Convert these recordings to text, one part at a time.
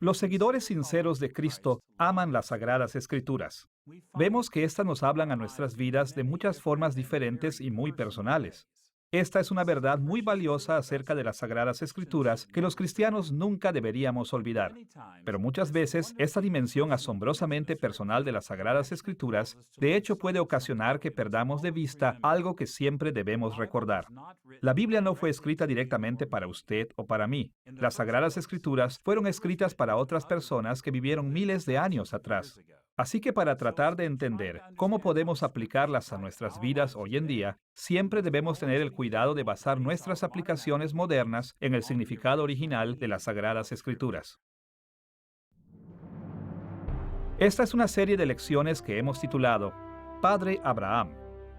Los seguidores sinceros de Cristo aman las Sagradas Escrituras. Vemos que éstas nos hablan a nuestras vidas de muchas formas diferentes y muy personales. Esta es una verdad muy valiosa acerca de las Sagradas Escrituras que los cristianos nunca deberíamos olvidar. Pero muchas veces, esta dimensión asombrosamente personal de las Sagradas Escrituras, de hecho, puede ocasionar que perdamos de vista algo que siempre debemos recordar. La Biblia no fue escrita directamente para usted o para mí. Las Sagradas Escrituras fueron escritas para otras personas que vivieron miles de años atrás. Así que para tratar de entender cómo podemos aplicarlas a nuestras vidas hoy en día, siempre debemos tener el cuidado de basar nuestras aplicaciones modernas en el significado original de las Sagradas Escrituras. Esta es una serie de lecciones que hemos titulado Padre Abraham,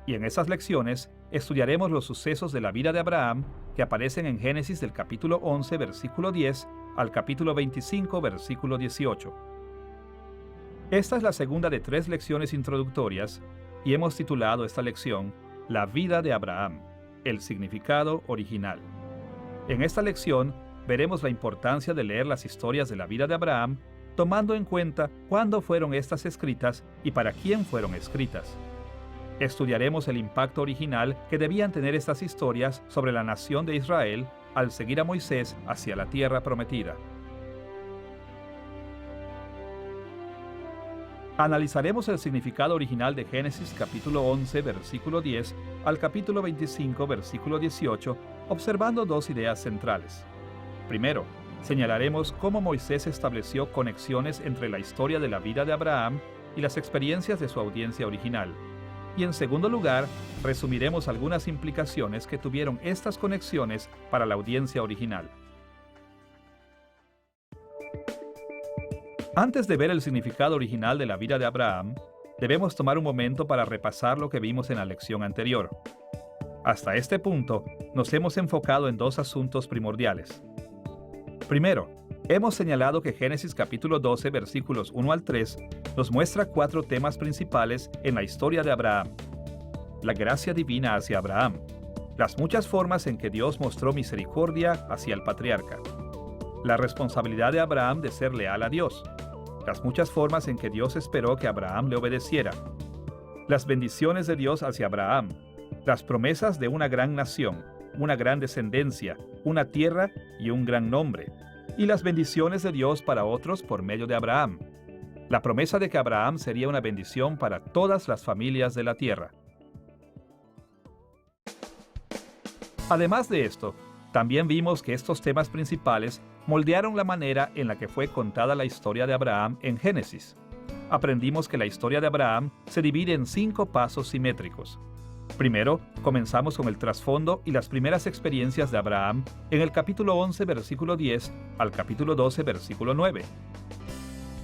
y en esas lecciones estudiaremos los sucesos de la vida de Abraham que aparecen en Génesis del capítulo 11, versículo 10, al capítulo 25, versículo 18. Esta es la segunda de 3 lecciones introductorias y hemos titulado esta lección La vida de Abraham, el significado original. En esta lección veremos la importancia de leer las historias de la vida de Abraham, tomando en cuenta cuándo fueron estas escritas y para quién fueron escritas. Estudiaremos el impacto original que debían tener estas historias sobre la nación de Israel al seguir a Moisés hacia la tierra prometida. Analizaremos el significado original de Génesis capítulo 11, versículo 10 al capítulo 25, versículo 18, observando 2 ideas centrales. Primero, señalaremos cómo Moisés estableció conexiones entre la historia de la vida de Abraham y las experiencias de su audiencia original. Y en segundo lugar, resumiremos algunas implicaciones que tuvieron estas conexiones para la audiencia original. Antes de ver el significado original de la vida de Abraham, debemos tomar un momento para repasar lo que vimos en la lección anterior. Hasta este punto, nos hemos enfocado en 2 asuntos primordiales. Primero, hemos señalado que Génesis capítulo 12, versículos 1 al 3, nos muestra 4 temas principales en la historia de Abraham. La gracia divina hacia Abraham, las muchas formas en que Dios mostró misericordia hacia el patriarca, la responsabilidad de Abraham de ser leal a Dios, las muchas formas en que Dios esperó que Abraham le obedeciera, las bendiciones de Dios hacia Abraham, las promesas de una gran nación, una gran descendencia, una tierra y un gran nombre, y las bendiciones de Dios para otros por medio de Abraham, la promesa de que Abraham sería una bendición para todas las familias de la tierra. Además de esto, también vimos que estos temas principales moldearon la manera en la que fue contada la historia de Abraham en Génesis. Aprendimos que la historia de Abraham se divide en 5 pasos simétricos. Primero, comenzamos con el trasfondo y las primeras experiencias de Abraham en el capítulo 11, versículo 10 al capítulo 12, versículo 9.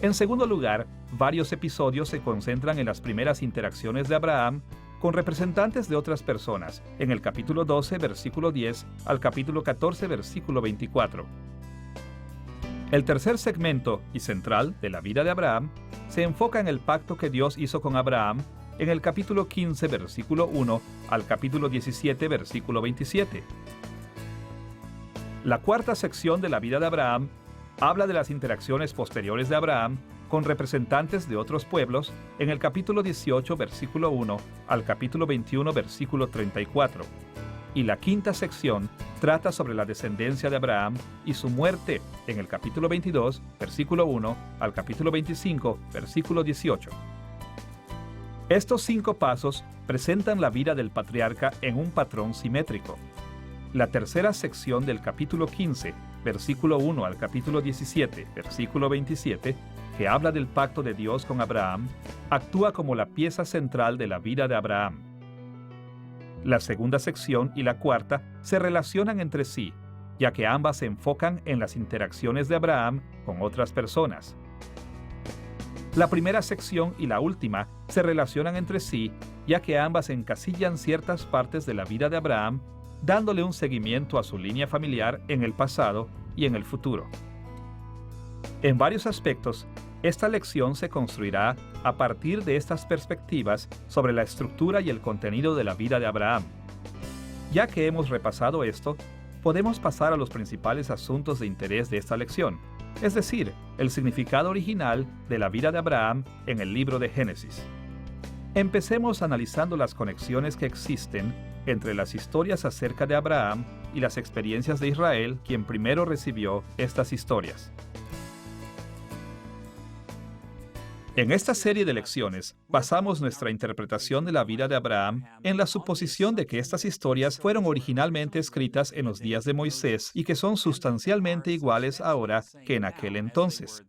En segundo lugar, varios episodios se concentran en las primeras interacciones de Abraham con representantes de otras personas, en el capítulo 12, versículo 10 al capítulo 14, versículo 24. El tercer segmento y central de la vida de Abraham se enfoca en el pacto que Dios hizo con Abraham en el capítulo 15, versículo 1 al capítulo 17, versículo 27. La cuarta sección de la vida de Abraham habla de las interacciones posteriores de Abraham con representantes de otros pueblos en el capítulo 18, versículo 1 al capítulo 21, versículo 34. Y la quinta sección trata sobre la descendencia de Abraham y su muerte en el capítulo 22, versículo 1 al capítulo 25, versículo 18. Estos 5 pasos presentan la vida del patriarca en un patrón simétrico. La tercera sección del capítulo 15, versículo 1 al capítulo 17, versículo 27, que habla del pacto de Dios con Abraham, actúa como la pieza central de la vida de Abraham. La segunda sección y la cuarta se relacionan entre sí, ya que ambas se enfocan en las interacciones de Abraham con otras personas. La primera sección y la última se relacionan entre sí, ya que ambas encasillan ciertas partes de la vida de Abraham, dándole un seguimiento a su línea familiar en el pasado y en el futuro. En varios aspectos, esta lección se construirá a partir de estas perspectivas sobre la estructura y el contenido de la vida de Abraham. Ya que hemos repasado esto, podemos pasar a los principales asuntos de interés de esta lección, es decir, el significado original de la vida de Abraham en el libro de Génesis. Empecemos analizando las conexiones que existen entre las historias acerca de Abraham y las experiencias de Israel, quien primero recibió estas historias. En esta serie de lecciones, basamos nuestra interpretación de la vida de Abraham en la suposición de que estas historias fueron originalmente escritas en los días de Moisés y que son sustancialmente iguales ahora que en aquel entonces.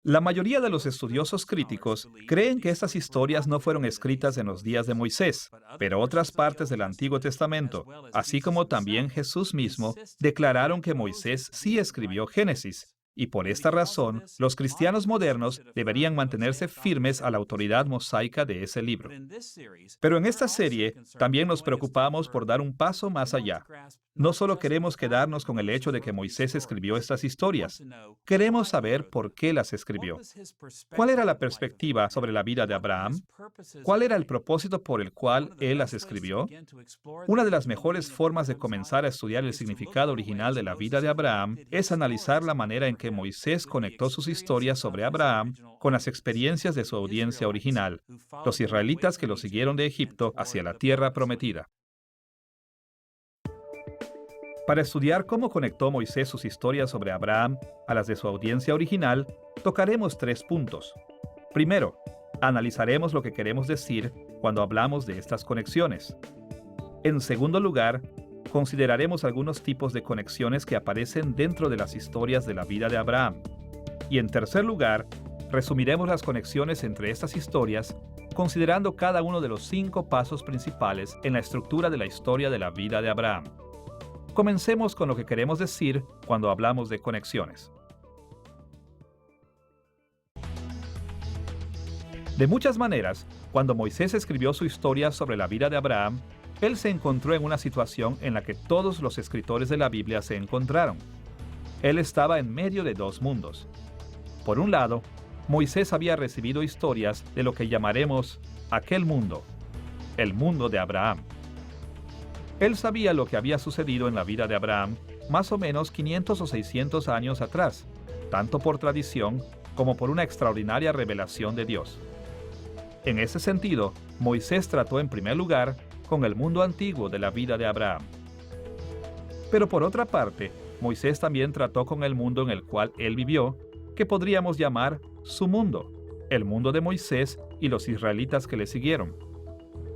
La mayoría de los estudiosos críticos creen que estas historias no fueron escritas en los días de Moisés, pero otras partes del Antiguo Testamento, así como también Jesús mismo, declararon que Moisés sí escribió Génesis. Y por esta razón, los cristianos modernos deberían mantenerse firmes a la autoridad mosaica de ese libro. Pero en esta serie también nos preocupamos por dar un paso más allá. No solo queremos quedarnos con el hecho de que Moisés escribió estas historias, queremos saber por qué las escribió. ¿Cuál era la perspectiva sobre la vida de Abraham? ¿Cuál era el propósito por el cual él las escribió? Una de las mejores formas de comenzar a estudiar el significado original de la vida de Abraham es analizar la manera en que Moisés conectó sus historias sobre Abraham con las experiencias de su audiencia original, los israelitas que lo siguieron de Egipto hacia la tierra prometida. Para estudiar cómo conectó Moisés sus historias sobre Abraham a las de su audiencia original, tocaremos 3 puntos. Primero, analizaremos lo que queremos decir cuando hablamos de estas conexiones. En segundo lugar, consideraremos algunos tipos de conexiones que aparecen dentro de las historias de la vida de Abraham. Y en tercer lugar, resumiremos las conexiones entre estas historias, considerando cada uno de los 5 pasos principales en la estructura de la historia de la vida de Abraham. Comencemos con lo que queremos decir cuando hablamos de conexiones. De muchas maneras, cuando Moisés escribió su historia sobre la vida de Abraham, él se encontró en una situación en la que todos los escritores de la Biblia se encontraron. Él estaba en medio de 2 mundos. Por un lado, Moisés había recibido historias de lo que llamaremos aquel mundo, el mundo de Abraham. Él sabía lo que había sucedido en la vida de Abraham más o menos 500 o 600 años atrás, tanto por tradición como por una extraordinaria revelación de Dios. En ese sentido, Moisés trató en primer lugar con el mundo antiguo de la vida de Abraham. Pero por otra parte, Moisés también trató con el mundo en el cual él vivió, que podríamos llamar su mundo, el mundo de Moisés y los israelitas que le siguieron.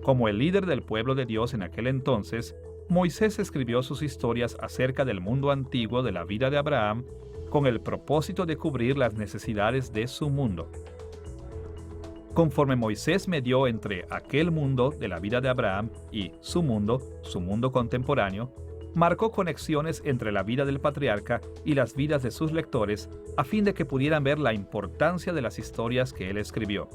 Como el líder del pueblo de Dios en aquel entonces, Moisés escribió sus historias acerca del mundo antiguo de la vida de Abraham con el propósito de cubrir las necesidades de su mundo. Conforme Moisés medió entre aquel mundo de la vida de Abraham y su mundo contemporáneo, marcó conexiones entre la vida del patriarca y las vidas de sus lectores a fin de que pudieran ver la importancia de las historias que él escribió.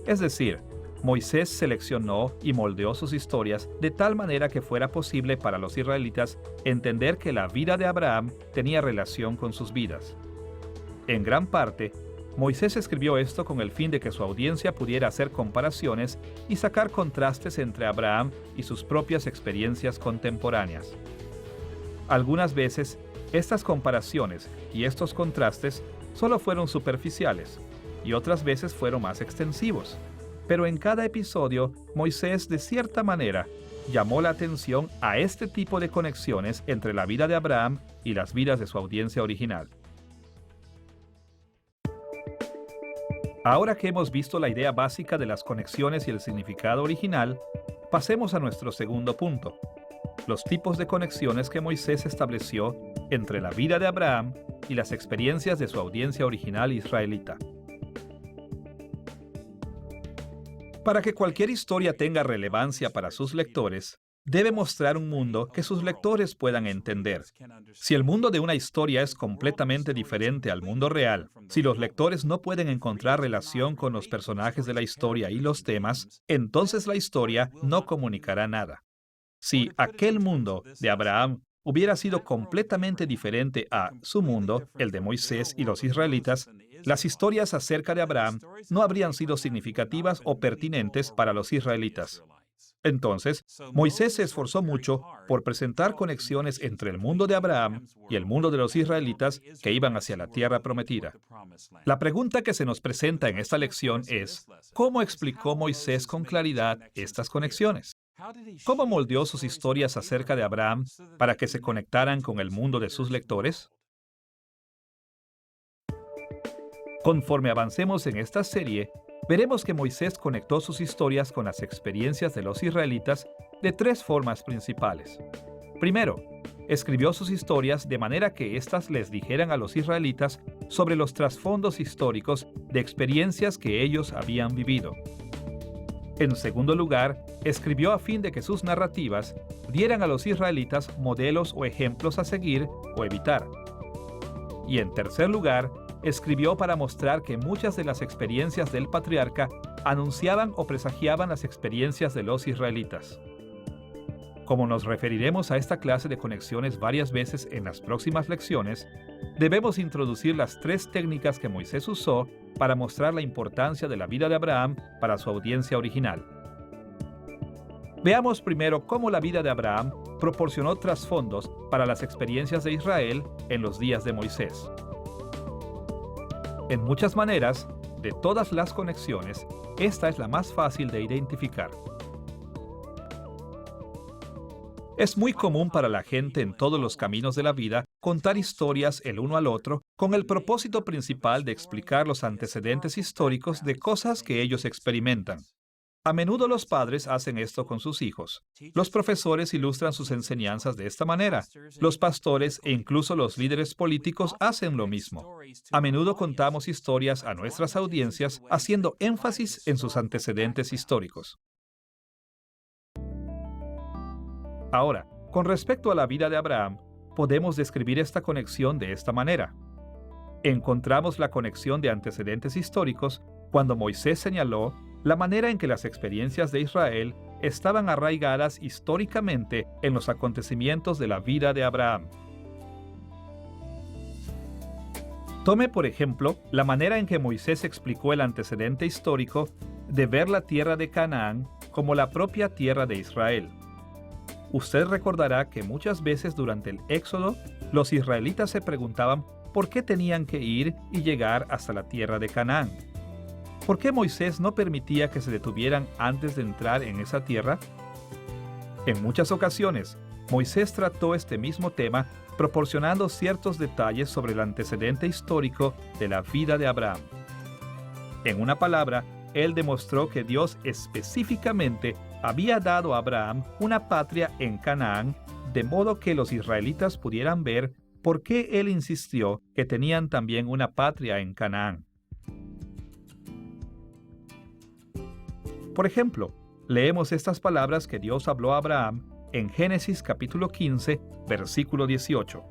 Es decir, Moisés seleccionó y moldeó sus historias de tal manera que fuera posible para los israelitas entender que la vida de Abraham tenía relación con sus vidas. En gran parte, Moisés escribió esto con el fin de que su audiencia pudiera hacer comparaciones y sacar contrastes entre Abraham y sus propias experiencias contemporáneas. Algunas veces, estas comparaciones y estos contrastes solo fueron superficiales, y otras veces fueron más extensivos. Pero en cada episodio, Moisés, de cierta manera, llamó la atención a este tipo de conexiones entre la vida de Abraham y las vidas de su audiencia original. Ahora que hemos visto la idea básica de las conexiones y el significado original, pasemos a nuestro segundo punto: los tipos de conexiones que Moisés estableció entre la vida de Abraham y las experiencias de su audiencia original israelita. Para que cualquier historia tenga relevancia para sus lectores, debe mostrar un mundo que sus lectores puedan entender. Si el mundo de una historia es completamente diferente al mundo real, si los lectores no pueden encontrar relación con los personajes de la historia y los temas, entonces la historia no comunicará nada. Si aquel mundo de Abraham hubiera sido completamente diferente a su mundo, el de Moisés y los israelitas, las historias acerca de Abraham no habrían sido significativas o pertinentes para los israelitas. Entonces, Moisés se esforzó mucho por presentar conexiones entre el mundo de Abraham y el mundo de los israelitas que iban hacia la tierra prometida. La pregunta que se nos presenta en esta lección es, ¿cómo explicó Moisés con claridad estas conexiones? ¿Cómo moldeó sus historias acerca de Abraham para que se conectaran con el mundo de sus lectores? Conforme avancemos en esta serie, veremos que Moisés conectó sus historias con las experiencias de los israelitas de tres formas principales. Primero, escribió sus historias de manera que éstas les dijeran a los israelitas sobre los trasfondos históricos de experiencias que ellos habían vivido. En segundo lugar, escribió a fin de que sus narrativas dieran a los israelitas modelos o ejemplos a seguir o evitar. Y en tercer lugar, escribió para mostrar que muchas de las experiencias del patriarca anunciaban o presagiaban las experiencias de los israelitas. Como nos referiremos a esta clase de conexiones varias veces en las próximas lecciones, debemos introducir las tres técnicas que Moisés usó para mostrar la importancia de la vida de Abraham para su audiencia original. Veamos primero cómo la vida de Abraham proporcionó trasfondos para las experiencias de Israel en los días de Moisés. En muchas maneras, de todas las conexiones, esta es la más fácil de identificar. Es muy común para la gente en todos los caminos de la vida contar historias el uno al otro con el propósito principal de explicar los antecedentes históricos de cosas que ellos experimentan. A menudo los padres hacen esto con sus hijos. Los profesores ilustran sus enseñanzas de esta manera. Los pastores e incluso los líderes políticos hacen lo mismo. A menudo contamos historias a nuestras audiencias haciendo énfasis en sus antecedentes históricos. Ahora, con respecto a la vida de Abraham, podemos describir esta conexión de esta manera. Encontramos la conexión de antecedentes históricos cuando Moisés señaló la manera en que las experiencias de Israel estaban arraigadas históricamente en los acontecimientos de la vida de Abraham. Tome, por ejemplo, la manera en que Moisés explicó el antecedente histórico de ver la tierra de Canaán como la propia tierra de Israel. Usted recordará que muchas veces durante el Éxodo, los israelitas se preguntaban por qué tenían que ir y llegar hasta la tierra de Canaán. ¿Por qué Moisés no permitía que se detuvieran antes de entrar en esa tierra? En muchas ocasiones, Moisés trató este mismo tema proporcionando ciertos detalles sobre el antecedente histórico de la vida de Abraham. En una palabra, él demostró que Dios específicamente había dado a Abraham una patria en Canaán, de modo que los israelitas pudieran ver por qué él insistió que tenían también una patria en Canaán. Por ejemplo, leemos estas palabras que Dios habló a Abraham en Génesis capítulo 15, versículo 18.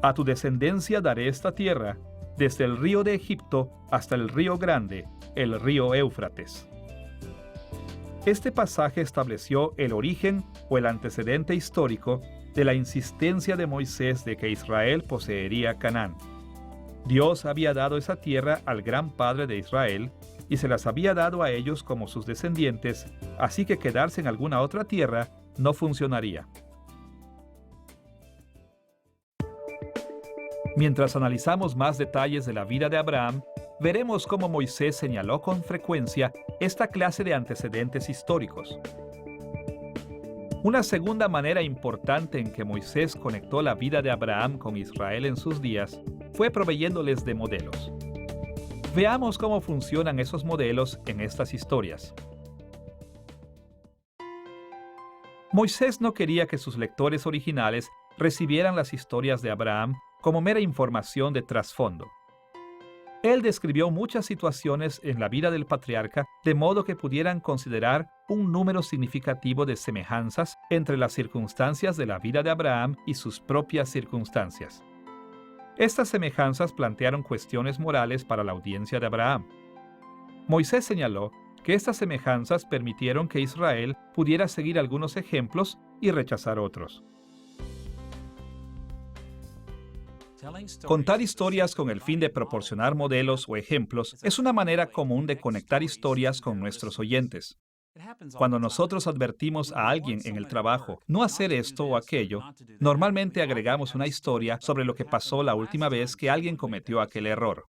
A tu descendencia daré esta tierra, desde el río de Egipto hasta el río grande, el río Éufrates. Este pasaje estableció el origen o el antecedente histórico de la insistencia de Moisés de que Israel poseería Canaán. Dios había dado esa tierra al gran padre de Israel y se las había dado a ellos como sus descendientes, así que quedarse en alguna otra tierra no funcionaría. Mientras analizamos más detalles de la vida de Abraham, veremos cómo Moisés señaló con frecuencia esta clase de antecedentes históricos. Una segunda manera importante en que Moisés conectó la vida de Abraham con Israel en sus días fue proveyéndoles de modelos. Veamos cómo funcionan esos modelos en estas historias. Moisés no quería que sus lectores originales recibieran las historias de Abraham como mera información de trasfondo. Él describió muchas situaciones en la vida del patriarca de modo que pudieran considerar un número significativo de semejanzas entre las circunstancias de la vida de Abraham y sus propias circunstancias. Estas semejanzas plantearon cuestiones morales para la audiencia de Abraham. Moisés señaló que estas semejanzas permitieron que Israel pudiera seguir algunos ejemplos y rechazar otros. Contar historias con el fin de proporcionar modelos o ejemplos es una manera común de conectar historias con nuestros oyentes. Cuando nosotros advertimos a alguien en el trabajo no hacer esto o aquello, normalmente agregamos una historia sobre lo que pasó la última vez que alguien cometió aquel error.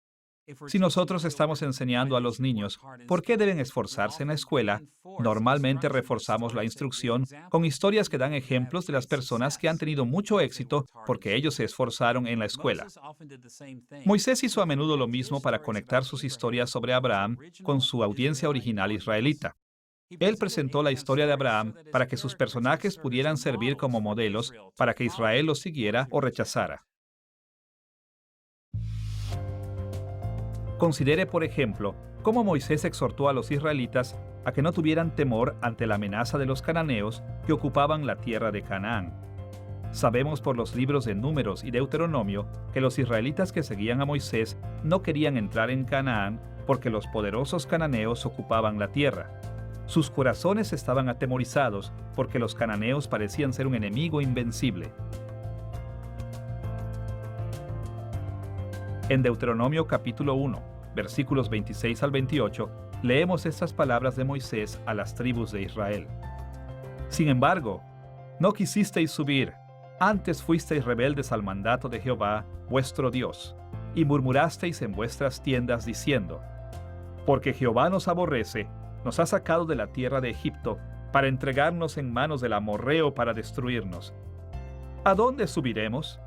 Si nosotros estamos enseñando a los niños por qué deben esforzarse en la escuela, normalmente reforzamos la instrucción con historias que dan ejemplos de las personas que han tenido mucho éxito porque ellos se esforzaron en la escuela. Moisés hizo a menudo lo mismo para conectar sus historias sobre Abraham con su audiencia original israelita. Él presentó la historia de Abraham para que sus personajes pudieran servir como modelos para que Israel los siguiera o rechazara. Considere, por ejemplo, cómo Moisés exhortó a los israelitas a que no tuvieran temor ante la amenaza de los cananeos que ocupaban la tierra de Canaán. Sabemos por los libros de Números y Deuteronomio que los israelitas que seguían a Moisés no querían entrar en Canaán porque los poderosos cananeos ocupaban la tierra. Sus corazones estaban atemorizados porque los cananeos parecían ser un enemigo invencible. En Deuteronomio capítulo 1, versículos 26 al 28, leemos estas palabras de Moisés a las tribus de Israel. Sin embargo, no quisisteis subir, antes fuisteis rebeldes al mandato de Jehová, vuestro Dios, y murmurasteis en vuestras tiendas diciendo: porque Jehová nos aborrece, nos ha sacado de la tierra de Egipto, para entregarnos en manos del amorreo para destruirnos. ¿A dónde subiremos?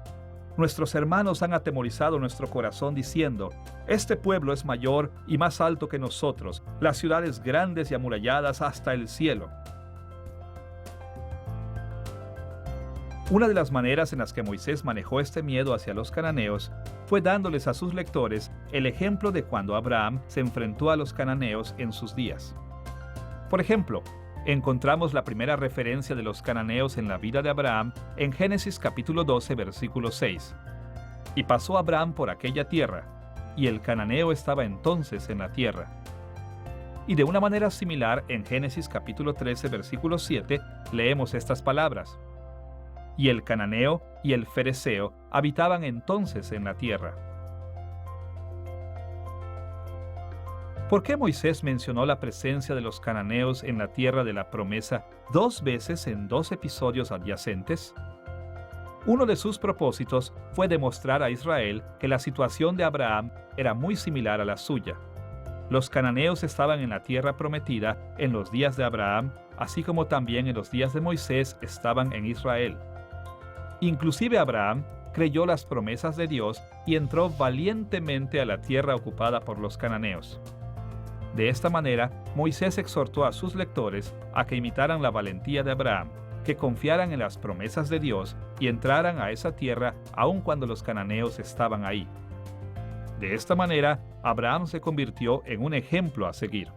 Nuestros hermanos han atemorizado nuestro corazón diciendo: este pueblo es mayor y más alto que nosotros, las ciudades grandes y amuralladas hasta el cielo. Una de las maneras en las que Moisés manejó este miedo hacia los cananeos fue dándoles a sus lectores el ejemplo de cuando Abraham se enfrentó a los cananeos en sus días. Por ejemplo, encontramos la primera referencia de los cananeos en la vida de Abraham en Génesis capítulo 12, versículo 6. Y pasó Abraham por aquella tierra, y el cananeo estaba entonces en la tierra. Y de una manera similar, en Génesis capítulo 13, versículo 7, leemos estas palabras: y el cananeo y el fereceo habitaban entonces en la tierra. ¿Por qué Moisés mencionó la presencia de los cananeos en la tierra de la promesa 2 veces en 2 episodios adyacentes? Uno de sus propósitos fue demostrar a Israel que la situación de Abraham era muy similar a la suya. Los cananeos estaban en la tierra prometida en los días de Abraham, así como también en los días de Moisés estaban en Israel. Inclusive Abraham creyó las promesas de Dios y entró valientemente a la tierra ocupada por los cananeos. De esta manera, Moisés exhortó a sus lectores a que imitaran la valentía de Abraham, que confiaran en las promesas de Dios y entraran a esa tierra aun cuando los cananeos estaban ahí. De esta manera, Abraham se convirtió en un ejemplo a seguir.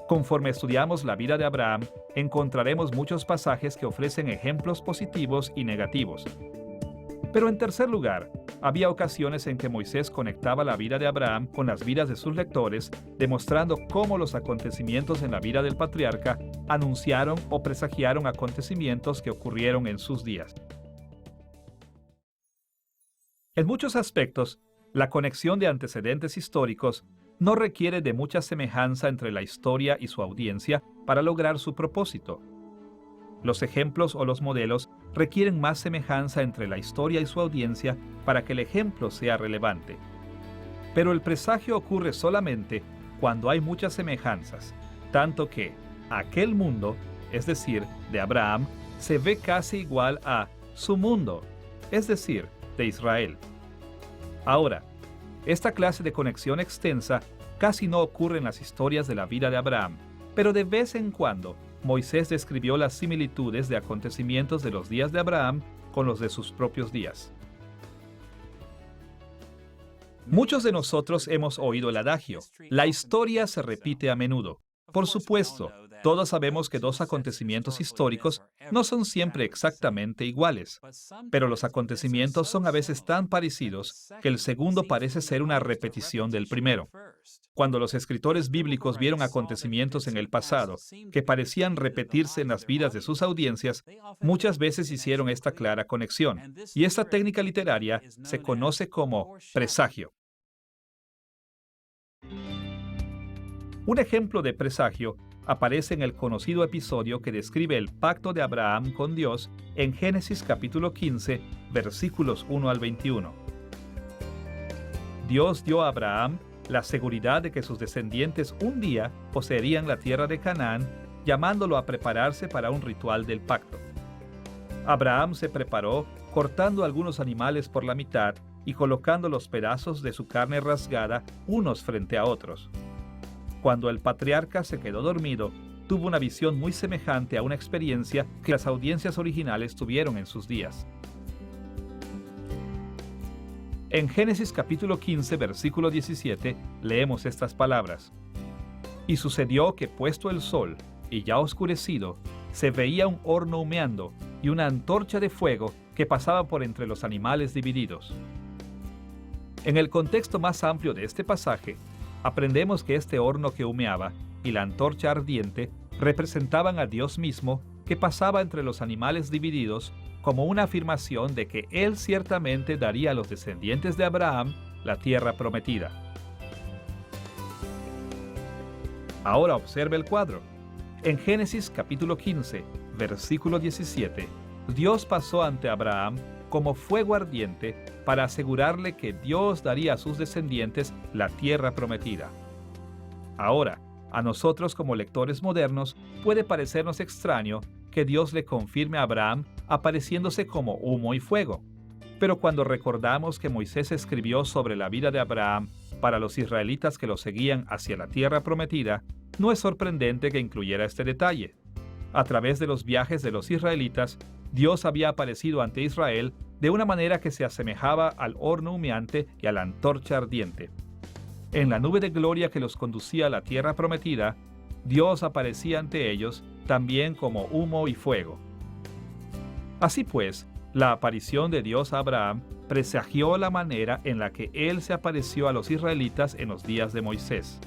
Conforme estudiamos la vida de Abraham, encontraremos muchos pasajes que ofrecen ejemplos positivos y negativos. Pero en tercer lugar, había ocasiones en que Moisés conectaba la vida de Abraham con las vidas de sus lectores, demostrando cómo los acontecimientos en la vida del patriarca anunciaron o presagiaron acontecimientos que ocurrieron en sus días. En muchos aspectos, la conexión de antecedentes históricos no requiere de mucha semejanza entre la historia y su audiencia para lograr su propósito. Los ejemplos o los modelos requieren más semejanza entre la historia y su audiencia para que el ejemplo sea relevante. Pero el presagio ocurre solamente cuando hay muchas semejanzas, tanto que aquel mundo, es decir, de Abraham, se ve casi igual a su mundo, es decir, de Israel. Ahora, esta clase de conexión extensa casi no ocurre en las historias de la vida de Abraham, pero de vez en cuando Moisés describió las similitudes de acontecimientos de los días de Abraham con los de sus propios días. Muchos de nosotros hemos oído el adagio: la historia se repite a menudo. Por supuesto, todos sabemos que 2 acontecimientos históricos no son siempre exactamente iguales, pero los acontecimientos son a veces tan parecidos que el segundo parece ser una repetición del primero. Cuando los escritores bíblicos vieron acontecimientos en el pasado que parecían repetirse en las vidas de sus audiencias, muchas veces hicieron esta clara conexión, y esta técnica literaria se conoce como presagio. Un ejemplo de presagio aparece en el conocido episodio que describe el pacto de Abraham con Dios en Génesis capítulo 15, versículos 1 al 21. Dios dio a Abraham la seguridad de que sus descendientes un día poseerían la tierra de Canaán, llamándolo a prepararse para un ritual del pacto. Abraham se preparó cortando algunos animales por la mitad y colocando los pedazos de su carne rasgada unos frente a otros. Cuando el patriarca se quedó dormido, tuvo una visión muy semejante a una experiencia que las audiencias originales tuvieron en sus días. En Génesis capítulo 15, versículo 17, leemos estas palabras. Y sucedió que puesto el sol, y ya oscurecido, se veía un horno humeando y una antorcha de fuego que pasaba por entre los animales divididos. En el contexto más amplio de este pasaje, aprendemos que este horno que humeaba y la antorcha ardiente representaban a Dios mismo que pasaba entre los animales divididos como una afirmación de que Él ciertamente daría a los descendientes de Abraham la tierra prometida. Ahora observe el cuadro. En Génesis capítulo 15, versículo 17, Dios pasó ante Abraham como fuego ardiente para asegurarle que Dios daría a sus descendientes la tierra prometida. Ahora, a nosotros como lectores modernos puede parecernos extraño que Dios le confirme a Abraham apareciéndose como humo y fuego. Pero cuando recordamos que Moisés escribió sobre la vida de Abraham para los israelitas que lo seguían hacia la tierra prometida, no es sorprendente que incluyera este detalle. A través de los viajes de los israelitas, Dios había aparecido ante Israel de una manera que se asemejaba al horno humeante y a la antorcha ardiente. En la nube de gloria que los conducía a la tierra prometida, Dios aparecía ante ellos también como humo y fuego. Así pues, la aparición de Dios a Abraham presagió la manera en la que Él se apareció a los israelitas en los días de Moisés.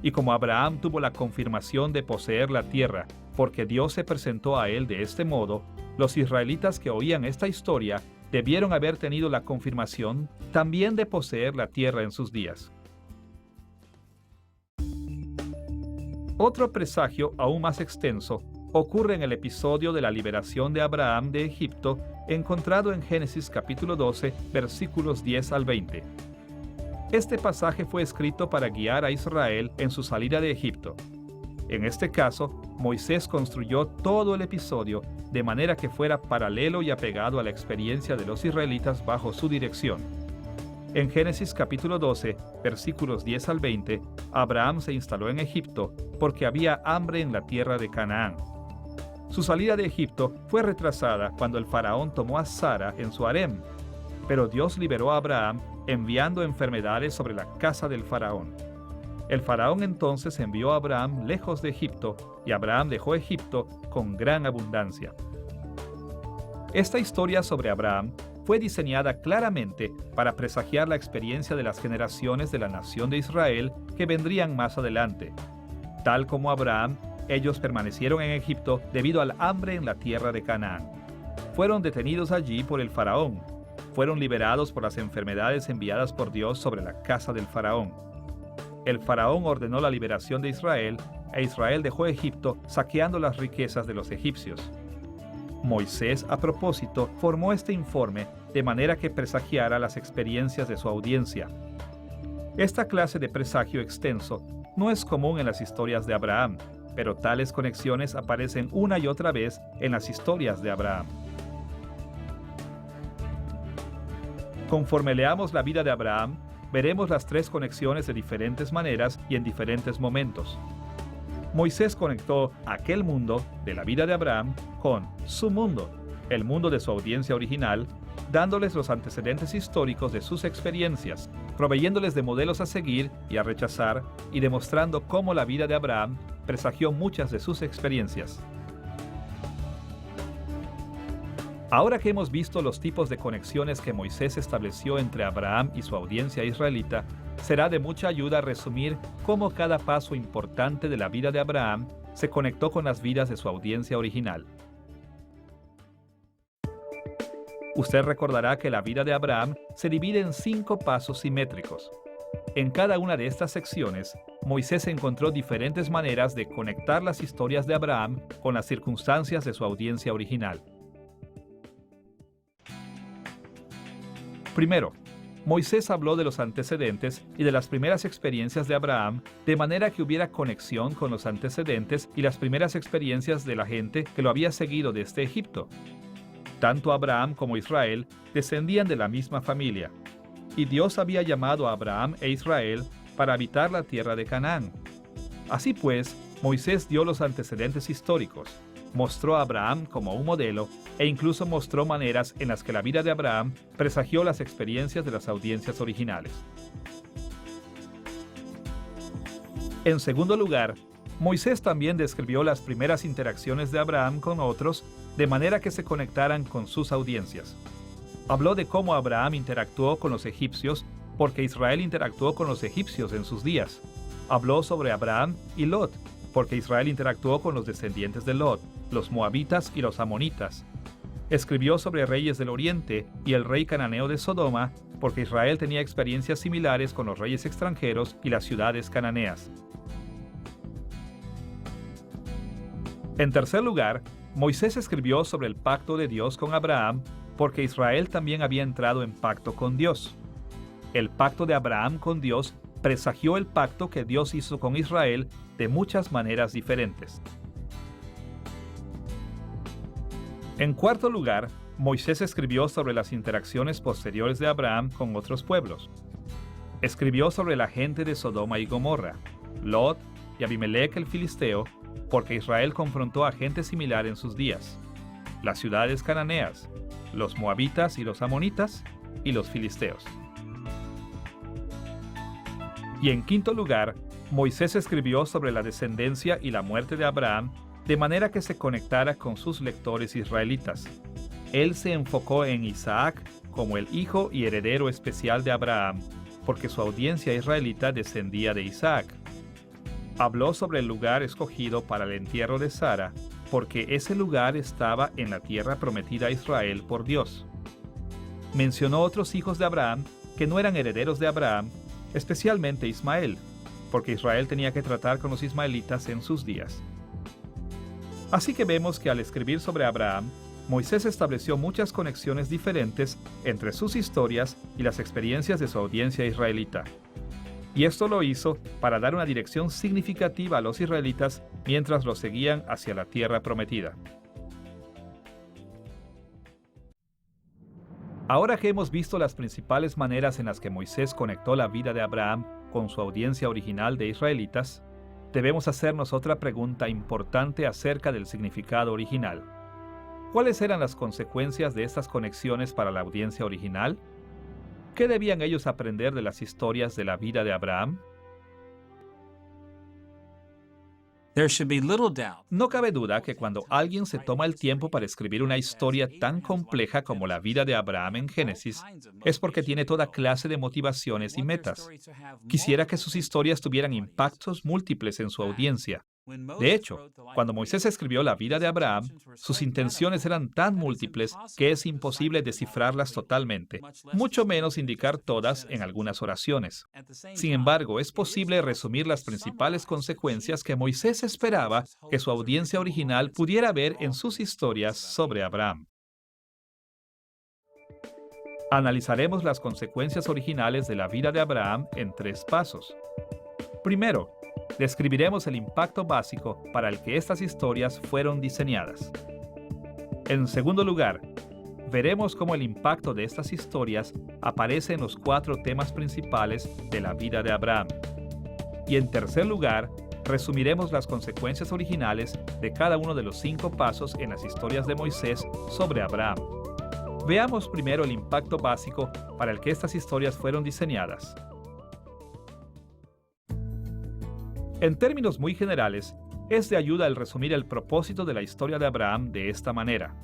Y como Abraham tuvo la confirmación de poseer la tierra porque Dios se presentó a él de este modo, los israelitas que oían esta historia debieron haber tenido la confirmación también de poseer la tierra en sus días. Otro presagio aún más extenso ocurre en el episodio de la liberación de Abraham de Egipto, encontrado en Génesis capítulo 12, versículos 10 al 20. Este pasaje fue escrito para guiar a Israel en su salida de Egipto. En este caso, Moisés construyó todo el episodio de manera que fuera paralelo y apegado a la experiencia de los israelitas bajo su dirección. En Génesis capítulo 12, versículos 10 al 20, Abraham se instaló en Egipto porque había hambre en la tierra de Canaán. Su salida de Egipto fue retrasada cuando el faraón tomó a Sara en su harem, pero Dios liberó a Abraham enviando enfermedades sobre la casa del faraón. El faraón entonces envió a Abraham lejos de Egipto, y Abraham dejó Egipto con gran abundancia. Esta historia sobre Abraham fue diseñada claramente para presagiar la experiencia de las generaciones de la nación de Israel que vendrían más adelante. Tal como Abraham, ellos permanecieron en Egipto debido al hambre en la tierra de Canaán. Fueron detenidos allí por el faraón. Fueron liberados por las enfermedades enviadas por Dios sobre la casa del faraón. El faraón ordenó la liberación de Israel, e Israel dejó Egipto saqueando las riquezas de los egipcios. Moisés, a propósito, formó este informe de manera que presagiara las experiencias de su audiencia. Esta clase de presagio extenso no es común en las historias de Abraham, pero tales conexiones aparecen una y otra vez en las historias de Abraham. Conforme leamos la vida de Abraham, veremos las tres conexiones de diferentes maneras y en diferentes momentos. Moisés conectó aquel mundo de la vida de Abraham con su mundo, el mundo de su audiencia original, dándoles los antecedentes históricos de sus experiencias, proveyéndoles de modelos a seguir y a rechazar, y demostrando cómo la vida de Abraham presagió muchas de sus experiencias. Ahora que hemos visto los tipos de conexiones que Moisés estableció entre Abraham y su audiencia israelita, será de mucha ayuda resumir cómo cada paso importante de la vida de Abraham se conectó con las vidas de su audiencia original. Usted recordará que la vida de Abraham se divide en 5 pasos simétricos. En cada una de estas secciones, Moisés encontró diferentes maneras de conectar las historias de Abraham con las circunstancias de su audiencia original. Primero, Moisés habló de los antecedentes y de las primeras experiencias de Abraham, de manera que hubiera conexión con los antecedentes y las primeras experiencias de la gente que lo había seguido desde Egipto. Tanto Abraham como Israel descendían de la misma familia, y Dios había llamado a Abraham e Israel para habitar la tierra de Canaán. Así pues, Moisés dio los antecedentes históricos, mostró a Abraham como un modelo e incluso mostró maneras en las que la vida de Abraham presagió las experiencias de las audiencias originales. En segundo lugar, Moisés también describió las primeras interacciones de Abraham con otros de manera que se conectaran con sus audiencias. Habló de cómo Abraham interactuó con los egipcios porque Israel interactuó con los egipcios en sus días. Habló sobre Abraham y Lot, porque Israel interactuó con los descendientes de Lot, los moabitas y los amonitas. Escribió sobre reyes del oriente y el rey cananeo de Sodoma, porque Israel tenía experiencias similares con los reyes extranjeros y las ciudades cananeas. En tercer lugar, Moisés escribió sobre el pacto de Dios con Abraham, porque Israel también había entrado en pacto con Dios. El pacto de Abraham con Dios presagió el pacto que Dios hizo con Israel de muchas maneras diferentes. En cuarto lugar, Moisés escribió sobre las interacciones posteriores de Abraham con otros pueblos. Escribió sobre la gente de Sodoma y Gomorra, Lot y Abimelech el filisteo, porque Israel confrontó a gente similar en sus días, las ciudades cananeas, los moabitas y los amonitas, y los filisteos. Y en quinto lugar, Moisés escribió sobre la descendencia y la muerte de Abraham de manera que se conectara con sus lectores israelitas. Él se enfocó en Isaac como el hijo y heredero especial de Abraham, porque su audiencia israelita descendía de Isaac. Habló sobre el lugar escogido para el entierro de Sara, porque ese lugar estaba en la tierra prometida a Israel por Dios. Mencionó otros hijos de Abraham que no eran herederos de Abraham, especialmente Ismael, porque Israel tenía que tratar con los ismaelitas en sus días. Así que vemos que al escribir sobre Abraham, Moisés estableció muchas conexiones diferentes entre sus historias y las experiencias de su audiencia israelita. Y esto lo hizo para dar una dirección significativa a los israelitas mientras los seguían hacia la tierra prometida. Ahora que hemos visto las principales maneras en las que Moisés conectó la vida de Abraham con su audiencia original de israelitas, debemos hacernos otra pregunta importante acerca del significado original. ¿Cuáles eran las consecuencias de estas conexiones para la audiencia original? ¿Qué debían ellos aprender de las historias de la vida de Abraham? No cabe duda que cuando alguien se toma el tiempo para escribir una historia tan compleja como la vida de Abraham en Génesis, es porque tiene toda clase de motivaciones y metas. Quisiera que sus historias tuvieran impactos múltiples en su audiencia. De hecho, cuando Moisés escribió la vida de Abraham, sus intenciones eran tan múltiples que es imposible descifrarlas totalmente, mucho menos indicar todas en algunas oraciones. Sin embargo, es posible resumir las principales consecuencias que Moisés esperaba que su audiencia original pudiera ver en sus historias sobre Abraham. Analizaremos las consecuencias originales de la vida de Abraham en 3 pasos. Primero, describiremos el impacto básico para el que estas historias fueron diseñadas. En segundo lugar, veremos cómo el impacto de estas historias aparece en los 4 temas principales de la vida de Abraham. Y en tercer lugar, resumiremos las consecuencias originales de cada uno de los 5 pasos en las historias de Moisés sobre Abraham. Veamos primero el impacto básico para el que estas historias fueron diseñadas. En términos muy generales, es de ayuda el resumir el propósito de la historia de Abraham de esta manera.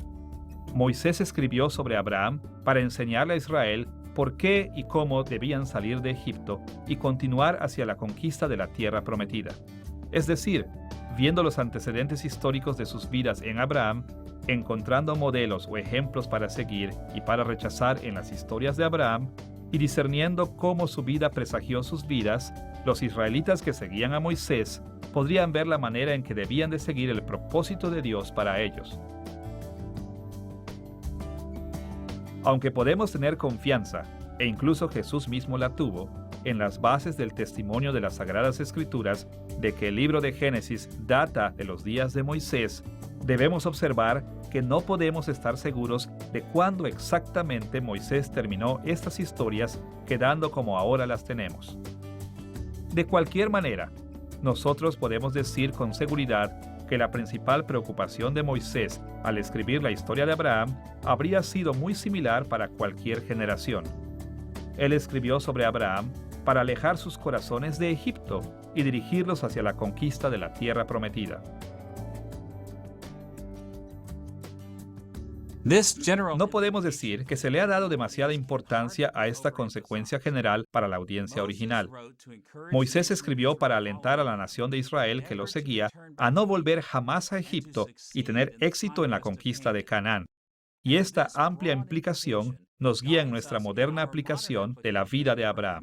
Moisés escribió sobre Abraham para enseñarle a Israel por qué y cómo debían salir de Egipto y continuar hacia la conquista de la tierra prometida. Es decir, viendo los antecedentes históricos de sus vidas en Abraham, encontrando modelos o ejemplos para seguir y para rechazar en las historias de Abraham, y discerniendo cómo su vida presagió sus vidas, los israelitas que seguían a Moisés podrían ver la manera en que debían de seguir el propósito de Dios para ellos. Aunque podemos tener confianza, e incluso Jesús mismo la tuvo, en las bases del testimonio de las Sagradas Escrituras de que el libro de Génesis data de los días de Moisés, debemos observar que no podemos estar seguros de cuándo exactamente Moisés terminó estas historias quedando como ahora las tenemos. De cualquier manera, nosotros podemos decir con seguridad que la principal preocupación de Moisés al escribir la historia de Abraham habría sido muy similar para cualquier generación. Él escribió sobre Abraham para alejar sus corazones de Egipto y dirigirlos hacia la conquista de la tierra prometida. No podemos decir que se le ha dado demasiada importancia a esta consecuencia general para la audiencia original. Moisés escribió para alentar a la nación de Israel que lo seguía a no volver jamás a Egipto y tener éxito en la conquista de Canaán. Y esta amplia implicación nos guía en nuestra moderna aplicación de la vida de Abraham.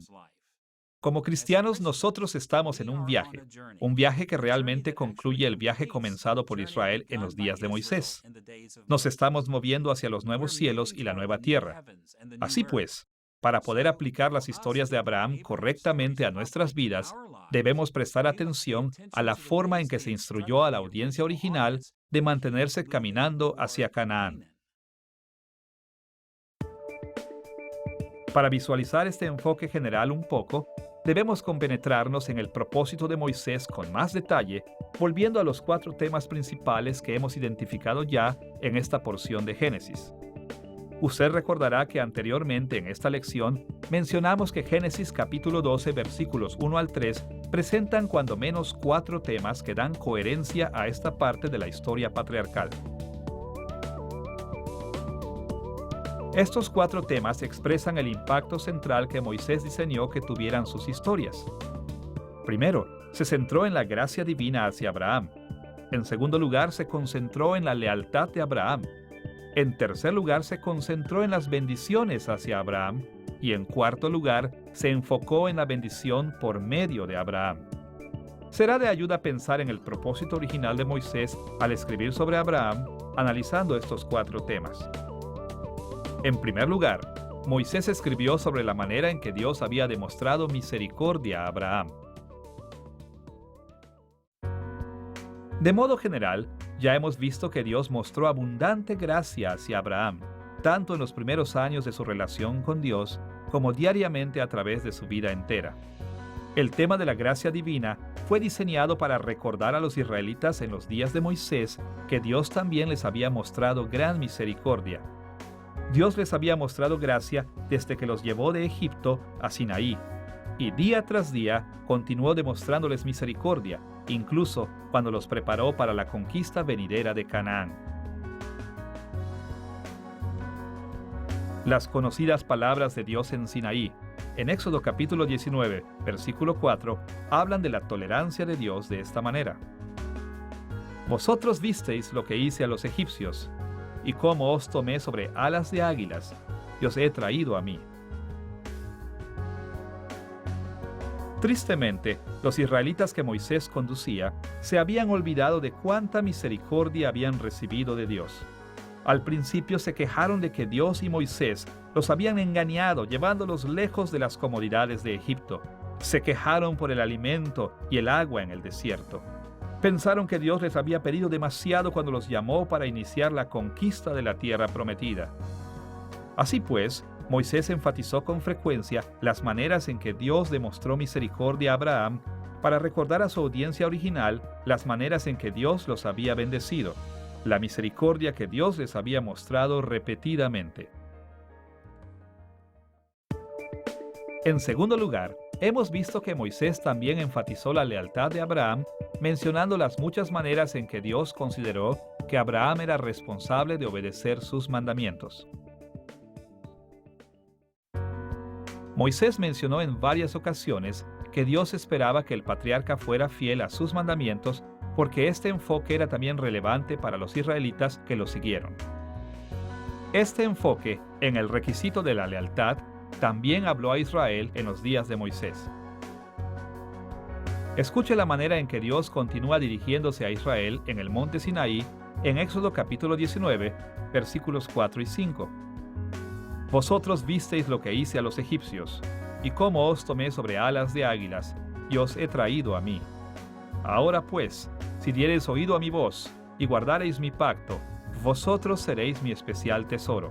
Como cristianos, nosotros estamos en un viaje que realmente concluye el viaje comenzado por Israel en los días de Moisés. Nos estamos moviendo hacia los nuevos cielos y la nueva tierra. Así pues, para poder aplicar las historias de Abraham correctamente a nuestras vidas, debemos prestar atención a la forma en que se instruyó a la audiencia original de mantenerse caminando hacia Canaán. Para visualizar este enfoque general un poco, debemos compenetrarnos en el propósito de Moisés con más detalle, volviendo a los 4 temas principales que hemos identificado ya en esta porción de Génesis. Usted recordará que anteriormente en esta lección mencionamos que Génesis capítulo 12 versículos 1 al 3 presentan cuando menos 4 temas que dan coherencia a esta parte de la historia patriarcal. Estos 4 temas expresan el impacto central que Moisés diseñó que tuvieran sus historias. Primero, se centró en la gracia divina hacia Abraham. En segundo lugar, se concentró en la lealtad de Abraham. En tercer lugar, se concentró en las bendiciones hacia Abraham. Y en cuarto lugar, se enfocó en la bendición por medio de Abraham. Será de ayuda pensar en el propósito original de Moisés al escribir sobre Abraham, analizando estos 4 temas. En primer lugar, Moisés escribió sobre la manera en que Dios había demostrado misericordia a Abraham. De modo general, ya hemos visto que Dios mostró abundante gracia hacia Abraham, tanto en los primeros años de su relación con Dios, como diariamente a través de su vida entera. El tema de la gracia divina fue diseñado para recordar a los israelitas en los días de Moisés que Dios también les había mostrado gran misericordia. Dios les había mostrado gracia desde que los llevó de Egipto a Sinaí, y día tras día continuó demostrándoles misericordia, incluso cuando los preparó para la conquista venidera de Canaán. Las conocidas palabras de Dios en Sinaí, en Éxodo capítulo 19, versículo 4, hablan de la tolerancia de Dios de esta manera. Vosotros visteis lo que hice a los egipcios, y cómo os tomé sobre alas de águilas, y os he traído a mí. Tristemente, los israelitas que Moisés conducía se habían olvidado de cuánta misericordia habían recibido de Dios. Al principio se quejaron de que Dios y Moisés los habían engañado, llevándolos lejos de las comodidades de Egipto. Se quejaron por el alimento y el agua en el desierto. Pensaron que Dios les había pedido demasiado cuando los llamó para iniciar la conquista de la tierra prometida. Así pues, Moisés enfatizó con frecuencia las maneras en que Dios demostró misericordia a Abraham para recordar a su audiencia original las maneras en que Dios los había bendecido, la misericordia que Dios les había mostrado repetidamente. En segundo lugar, hemos visto que Moisés también enfatizó la lealtad de Abraham, mencionando las muchas maneras en que Dios consideró que Abraham era responsable de obedecer sus mandamientos. Moisés mencionó en varias ocasiones que Dios esperaba que el patriarca fuera fiel a sus mandamientos porque este enfoque era también relevante para los israelitas que lo siguieron. Este enfoque en el requisito de la lealtad también habló a Israel en los días de Moisés. Escuche la manera en que Dios continúa dirigiéndose a Israel en el monte Sinaí en Éxodo capítulo 19, versículos 4 y 5. Vosotros visteis lo que hice a los egipcios, y cómo os tomé sobre alas de águilas, y os he traído a mí. Ahora pues, si diereis oído a mi voz, y guardareis mi pacto, vosotros seréis mi especial tesoro.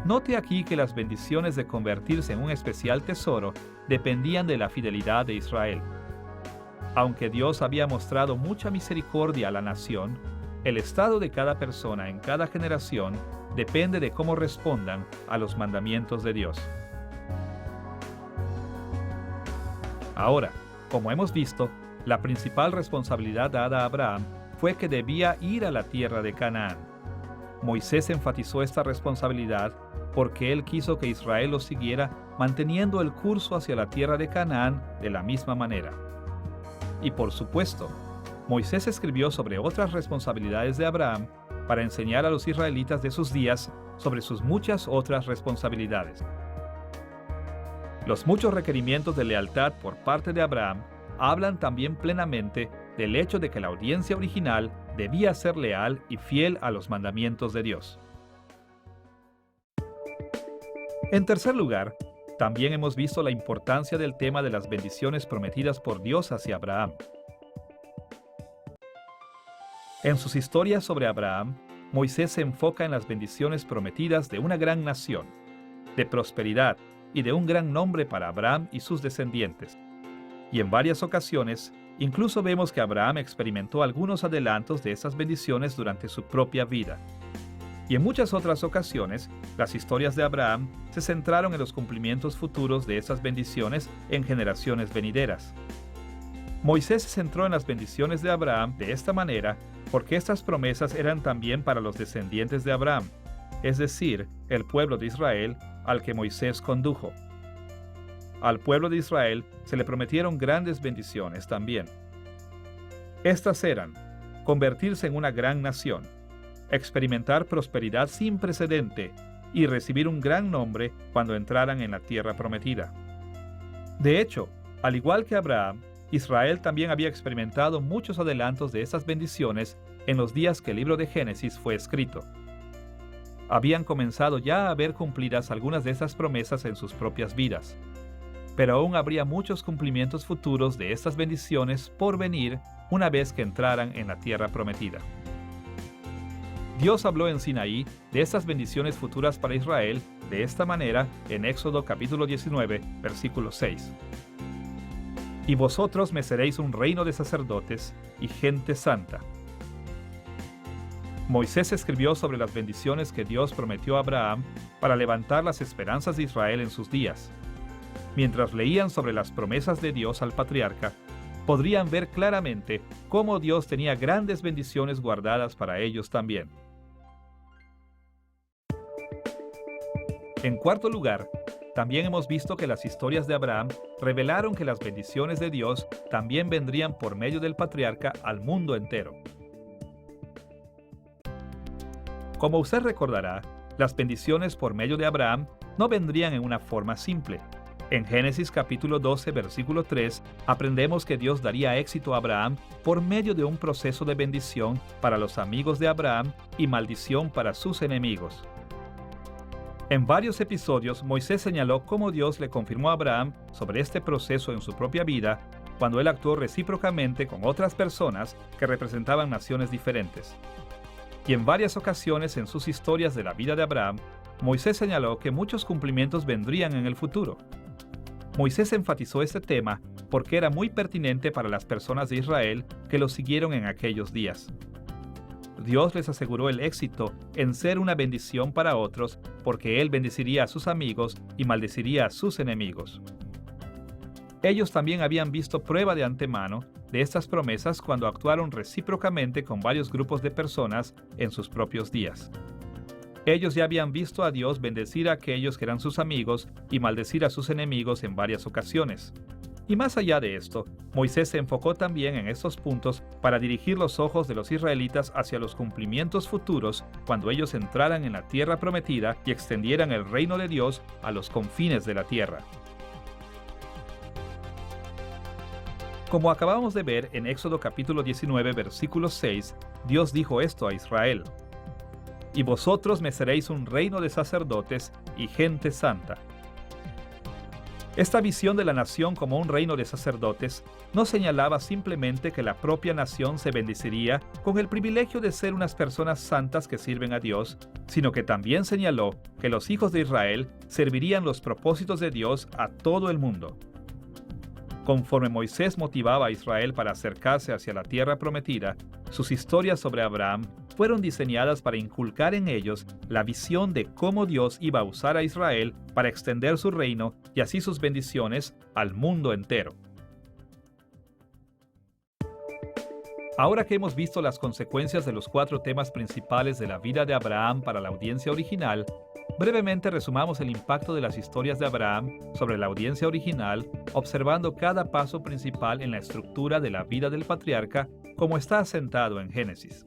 Note aquí que las bendiciones de convertirse en un especial tesoro dependían de la fidelidad de Israel. Aunque Dios había mostrado mucha misericordia a la nación, el estado de cada persona en cada generación depende de cómo respondan a los mandamientos de Dios. Ahora, como hemos visto, la principal responsabilidad dada a Abraham fue que debía ir a la tierra de Canaán. Moisés enfatizó esta responsabilidad porque él quiso que Israel lo siguiera manteniendo el curso hacia la tierra de Canaán de la misma manera. Y por supuesto, Moisés escribió sobre otras responsabilidades de Abraham para enseñar a los israelitas de sus días sobre sus muchas otras responsabilidades. Los muchos requerimientos de lealtad por parte de Abraham hablan también plenamente del hecho de que la audiencia original debía ser leal y fiel a los mandamientos de Dios. En tercer lugar, también hemos visto la importancia del tema de las bendiciones prometidas por Dios hacia Abraham. En sus historias sobre Abraham, Moisés se enfoca en las bendiciones prometidas de una gran nación, de prosperidad y de un gran nombre para Abraham y sus descendientes. Y en varias ocasiones, incluso vemos que Abraham experimentó algunos adelantos de esas bendiciones durante su propia vida. Y en muchas otras ocasiones, las historias de Abraham se centraron en los cumplimientos futuros de esas bendiciones en generaciones venideras. Moisés se centró en las bendiciones de Abraham de esta manera porque estas promesas eran también para los descendientes de Abraham, es decir, el pueblo de Israel al que Moisés condujo. Al pueblo de Israel se le prometieron grandes bendiciones también. Estas eran: convertirse en una gran nación, experimentar prosperidad sin precedente y recibir un gran nombre cuando entraran en la tierra prometida. De hecho, al igual que Abraham, Israel también había experimentado muchos adelantos de esas bendiciones en los días que el libro de Génesis fue escrito. Habían comenzado ya a ver cumplidas algunas de esas promesas en sus propias vidas, pero aún habría muchos cumplimientos futuros de estas bendiciones por venir una vez que entraran en la tierra prometida. Dios habló en Sinaí de estas bendiciones futuras para Israel de esta manera en Éxodo capítulo 19, versículo 6. Y vosotros me seréis un reino de sacerdotes y gente santa. Moisés escribió sobre las bendiciones que Dios prometió a Abraham para levantar las esperanzas de Israel en sus días. Mientras leían sobre las promesas de Dios al patriarca, podrían ver claramente cómo Dios tenía grandes bendiciones guardadas para ellos también. En cuarto lugar, también hemos visto que las historias de Abraham revelaron que las bendiciones de Dios también vendrían por medio del patriarca al mundo entero. Como usted recordará, las bendiciones por medio de Abraham no vendrían en una forma simple. En Génesis capítulo 12, versículo 3, aprendemos que Dios daría éxito a Abraham por medio de un proceso de bendición para los amigos de Abraham y maldición para sus enemigos. En varios episodios, Moisés señaló cómo Dios le confirmó a Abraham sobre este proceso en su propia vida, cuando él actuó recíprocamente con otras personas que representaban naciones diferentes. Y en varias ocasiones en sus historias de la vida de Abraham, Moisés señaló que muchos cumplimientos vendrían en el futuro. Moisés enfatizó este tema porque era muy pertinente para las personas de Israel que lo siguieron en aquellos días. Dios les aseguró el éxito en ser una bendición para otros porque Él bendeciría a sus amigos y maldeciría a sus enemigos. Ellos también habían visto prueba de antemano de estas promesas cuando actuaron recíprocamente con varios grupos de personas en sus propios días. Ellos ya habían visto a Dios bendecir a aquellos que eran sus amigos y maldecir a sus enemigos en varias ocasiones. Y más allá de esto, Moisés se enfocó también en estos puntos para dirigir los ojos de los israelitas hacia los cumplimientos futuros cuando ellos entraran en la tierra prometida y extendieran el reino de Dios a los confines de la tierra. Como acabamos de ver en Éxodo capítulo 19, versículo 6, Dios dijo esto a Israel: «Y vosotros me seréis un reino de sacerdotes y gente santa». Esta visión de la nación como un reino de sacerdotes no señalaba simplemente que la propia nación se bendeciría con el privilegio de ser unas personas santas que sirven a Dios, sino que también señaló que los hijos de Israel servirían los propósitos de Dios a todo el mundo. Conforme Moisés motivaba a Israel para acercarse hacia la tierra prometida, sus historias sobre Abraham fueron diseñadas para inculcar en ellos la visión de cómo Dios iba a usar a Israel para extender su reino y así sus bendiciones al mundo entero. Ahora que hemos visto las consecuencias de los 4 temas principales de la vida de Abraham para la audiencia original, brevemente resumamos el impacto de las historias de Abraham sobre la audiencia original, observando cada paso principal en la estructura de la vida del patriarca como está asentado en Génesis.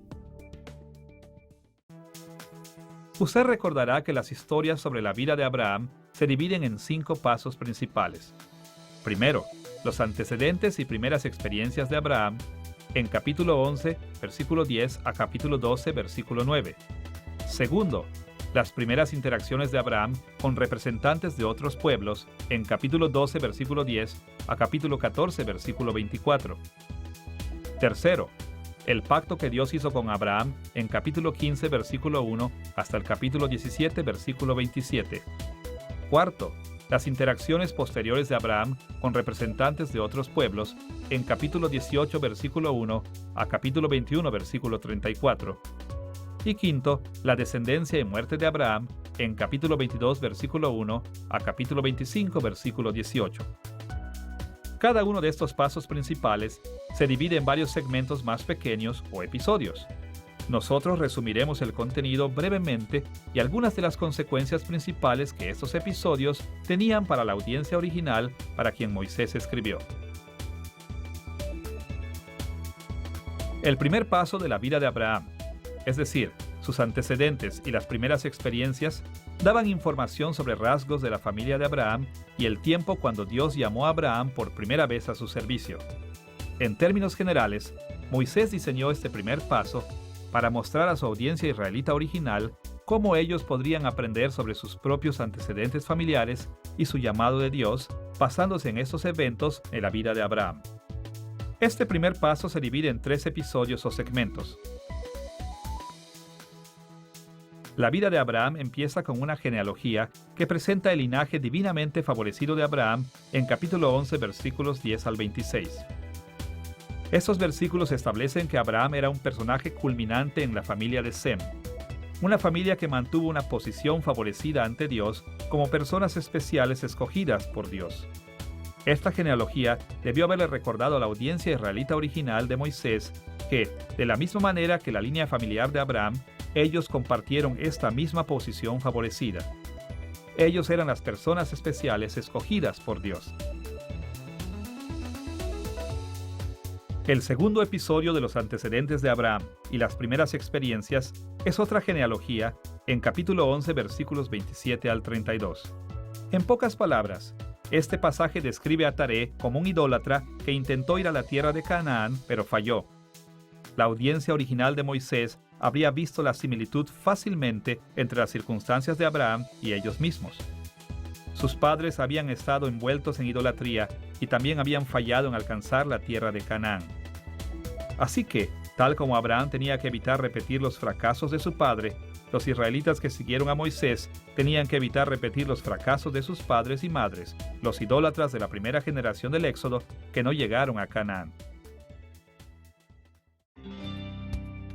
Usted recordará que las historias sobre la vida de Abraham se dividen en 5 pasos principales. Primero, los antecedentes y primeras experiencias de Abraham, en capítulo 11, versículo 10 a capítulo 12, versículo 9. Segundo, las primeras interacciones de Abraham con representantes de otros pueblos, en capítulo 12, versículo 10 a capítulo 14, versículo 24. Tercero, el pacto que Dios hizo con Abraham en capítulo 15, versículo 1 hasta el capítulo 17, versículo 27. Cuarto, las interacciones posteriores de Abraham con representantes de otros pueblos en capítulo 18, versículo 1 a capítulo 21, versículo 34. Y quinto, la descendencia y muerte de Abraham en capítulo 22, versículo 1 a capítulo 25, versículo 18. Cada uno de estos pasos principales se divide en varios segmentos más pequeños o episodios. Nosotros resumiremos el contenido brevemente y algunas de las consecuencias principales que estos episodios tenían para la audiencia original para quien Moisés escribió. El primer paso de la vida de Abraham, es decir, sus antecedentes y las primeras experiencias, daban información sobre rasgos de la familia de Abraham y el tiempo cuando Dios llamó a Abraham por primera vez a su servicio. En términos generales, Moisés diseñó este primer paso para mostrar a su audiencia israelita original cómo ellos podrían aprender sobre sus propios antecedentes familiares y su llamado de Dios, basándose en estos eventos en la vida de Abraham. Este primer paso se divide en 3 episodios o segmentos. La vida de Abraham empieza con una genealogía que presenta el linaje divinamente favorecido de Abraham en capítulo 11, versículos 10 al 26. Estos versículos establecen que Abraham era un personaje culminante en la familia de Sem, una familia que mantuvo una posición favorecida ante Dios como personas especiales escogidas por Dios. Esta genealogía debió haberle recordado a la audiencia israelita original de Moisés que, de la misma manera que la línea familiar de Abraham, ellos compartieron esta misma posición favorecida. Ellos eran las personas especiales escogidas por Dios. El segundo episodio de los antecedentes de Abraham y las primeras experiencias es otra genealogía en capítulo 11, versículos 27 al 32. En pocas palabras, este pasaje describe a Taré como un idólatra que intentó ir a la tierra de Canaán, pero falló. La audiencia original de Moisés habría visto la similitud fácilmente entre las circunstancias de Abraham y ellos mismos. Sus padres habían estado envueltos en idolatría y también habían fallado en alcanzar la tierra de Canaán. Así que, tal como Abraham tenía que evitar repetir los fracasos de su padre, los israelitas que siguieron a Moisés tenían que evitar repetir los fracasos de sus padres y madres, los idólatras de la primera generación del Éxodo que no llegaron a Canaán.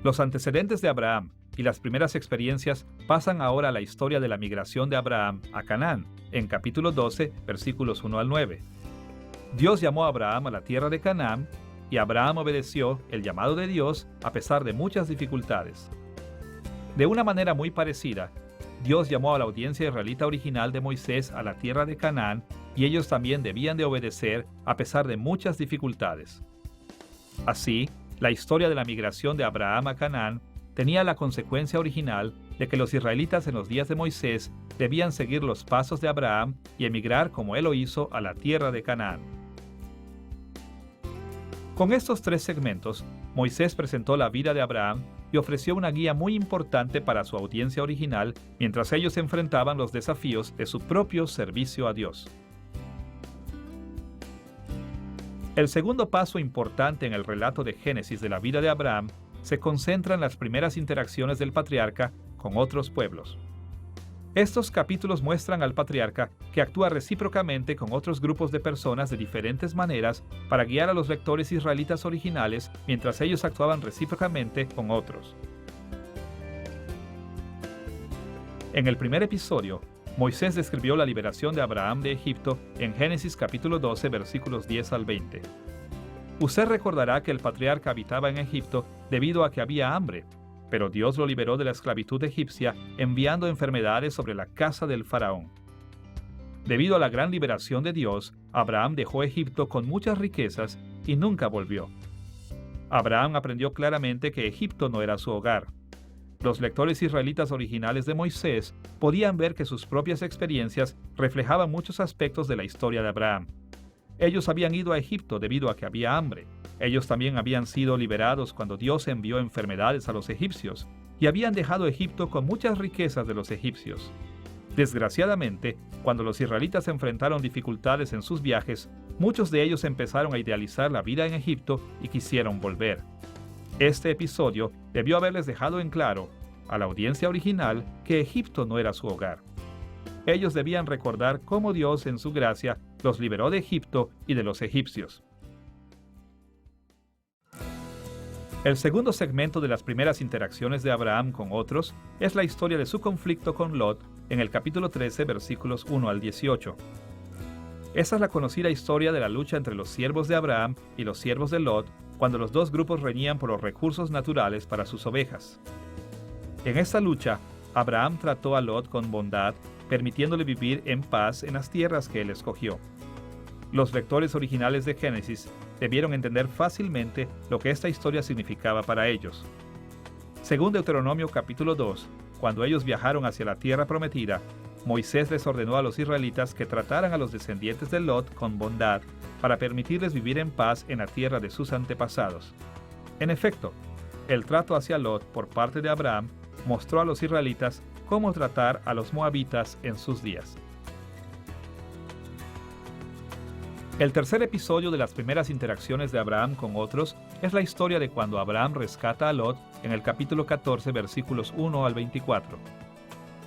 Los antecedentes de Abraham y las primeras experiencias pasan ahora a la historia de la migración de Abraham a Canaán, en capítulo 12, versículos 1 al 9. Dios llamó a Abraham a la tierra de Canaán, y Abraham obedeció el llamado de Dios a pesar de muchas dificultades. De una manera muy parecida, Dios llamó a la audiencia israelita original de Moisés a la tierra de Canaán y ellos también debían de obedecer a pesar de muchas dificultades. Así, la historia de la migración de Abraham a Canaán tenía la consecuencia original de que los israelitas en los días de Moisés debían seguir los pasos de Abraham y emigrar como él lo hizo a la tierra de Canaán. Con estos 3 segmentos, Moisés presentó la vida de Abraham y ofreció una guía muy importante para su audiencia original mientras ellos enfrentaban los desafíos de su propio servicio a Dios. El segundo paso importante en el relato de Génesis de la vida de Abraham se concentra en las primeras interacciones del patriarca con otros pueblos. Estos capítulos muestran al patriarca que actúa recíprocamente con otros grupos de personas de diferentes maneras para guiar a los lectores israelitas originales mientras ellos actuaban recíprocamente con otros. En el primer episodio, Moisés describió la liberación de Abraham de Egipto en Génesis capítulo 12, versículos 10 al 20. Usted recordará que el patriarca habitaba en Egipto debido a que había hambre, pero Dios lo liberó de la esclavitud egipcia enviando enfermedades sobre la casa del faraón. Debido a la gran liberación de Dios, Abraham dejó Egipto con muchas riquezas y nunca volvió. Abraham aprendió claramente que Egipto no era su hogar. Los lectores israelitas originales de Moisés podían ver que sus propias experiencias reflejaban muchos aspectos de la historia de Abraham. Ellos habían ido a Egipto debido a que había hambre. Ellos también habían sido liberados cuando Dios envió enfermedades a los egipcios y habían dejado Egipto con muchas riquezas de los egipcios. Desgraciadamente, cuando los israelitas enfrentaron dificultades en sus viajes, muchos de ellos empezaron a idealizar la vida en Egipto y quisieron volver. Este episodio debió haberles dejado en claro a la audiencia original que Egipto no era su hogar. Ellos debían recordar cómo Dios en su gracia los liberó de Egipto y de los egipcios. El segundo segmento de las primeras interacciones de Abraham con otros es la historia de su conflicto con Lot en el capítulo 13, versículos 1 al 18. Esa es la conocida historia de la lucha entre los siervos de Abraham y los siervos de Lot cuando los dos grupos reñían por los recursos naturales para sus ovejas. En esta lucha, Abraham trató a Lot con bondad, permitiéndole vivir en paz en las tierras que él escogió. Los lectores originales de Génesis debieron entender fácilmente lo que esta historia significaba para ellos. Según Deuteronomio capítulo 2, cuando ellos viajaron hacia la tierra prometida, Moisés les ordenó a los israelitas que trataran a los descendientes de Lot con bondad para permitirles vivir en paz en la tierra de sus antepasados. En efecto, el trato hacia Lot por parte de Abraham mostró a los israelitas cómo tratar a los moabitas en sus días. El tercer episodio de las primeras interacciones de Abraham con otros es la historia de cuando Abraham rescata a Lot en el capítulo 14, versículos 1 al 24.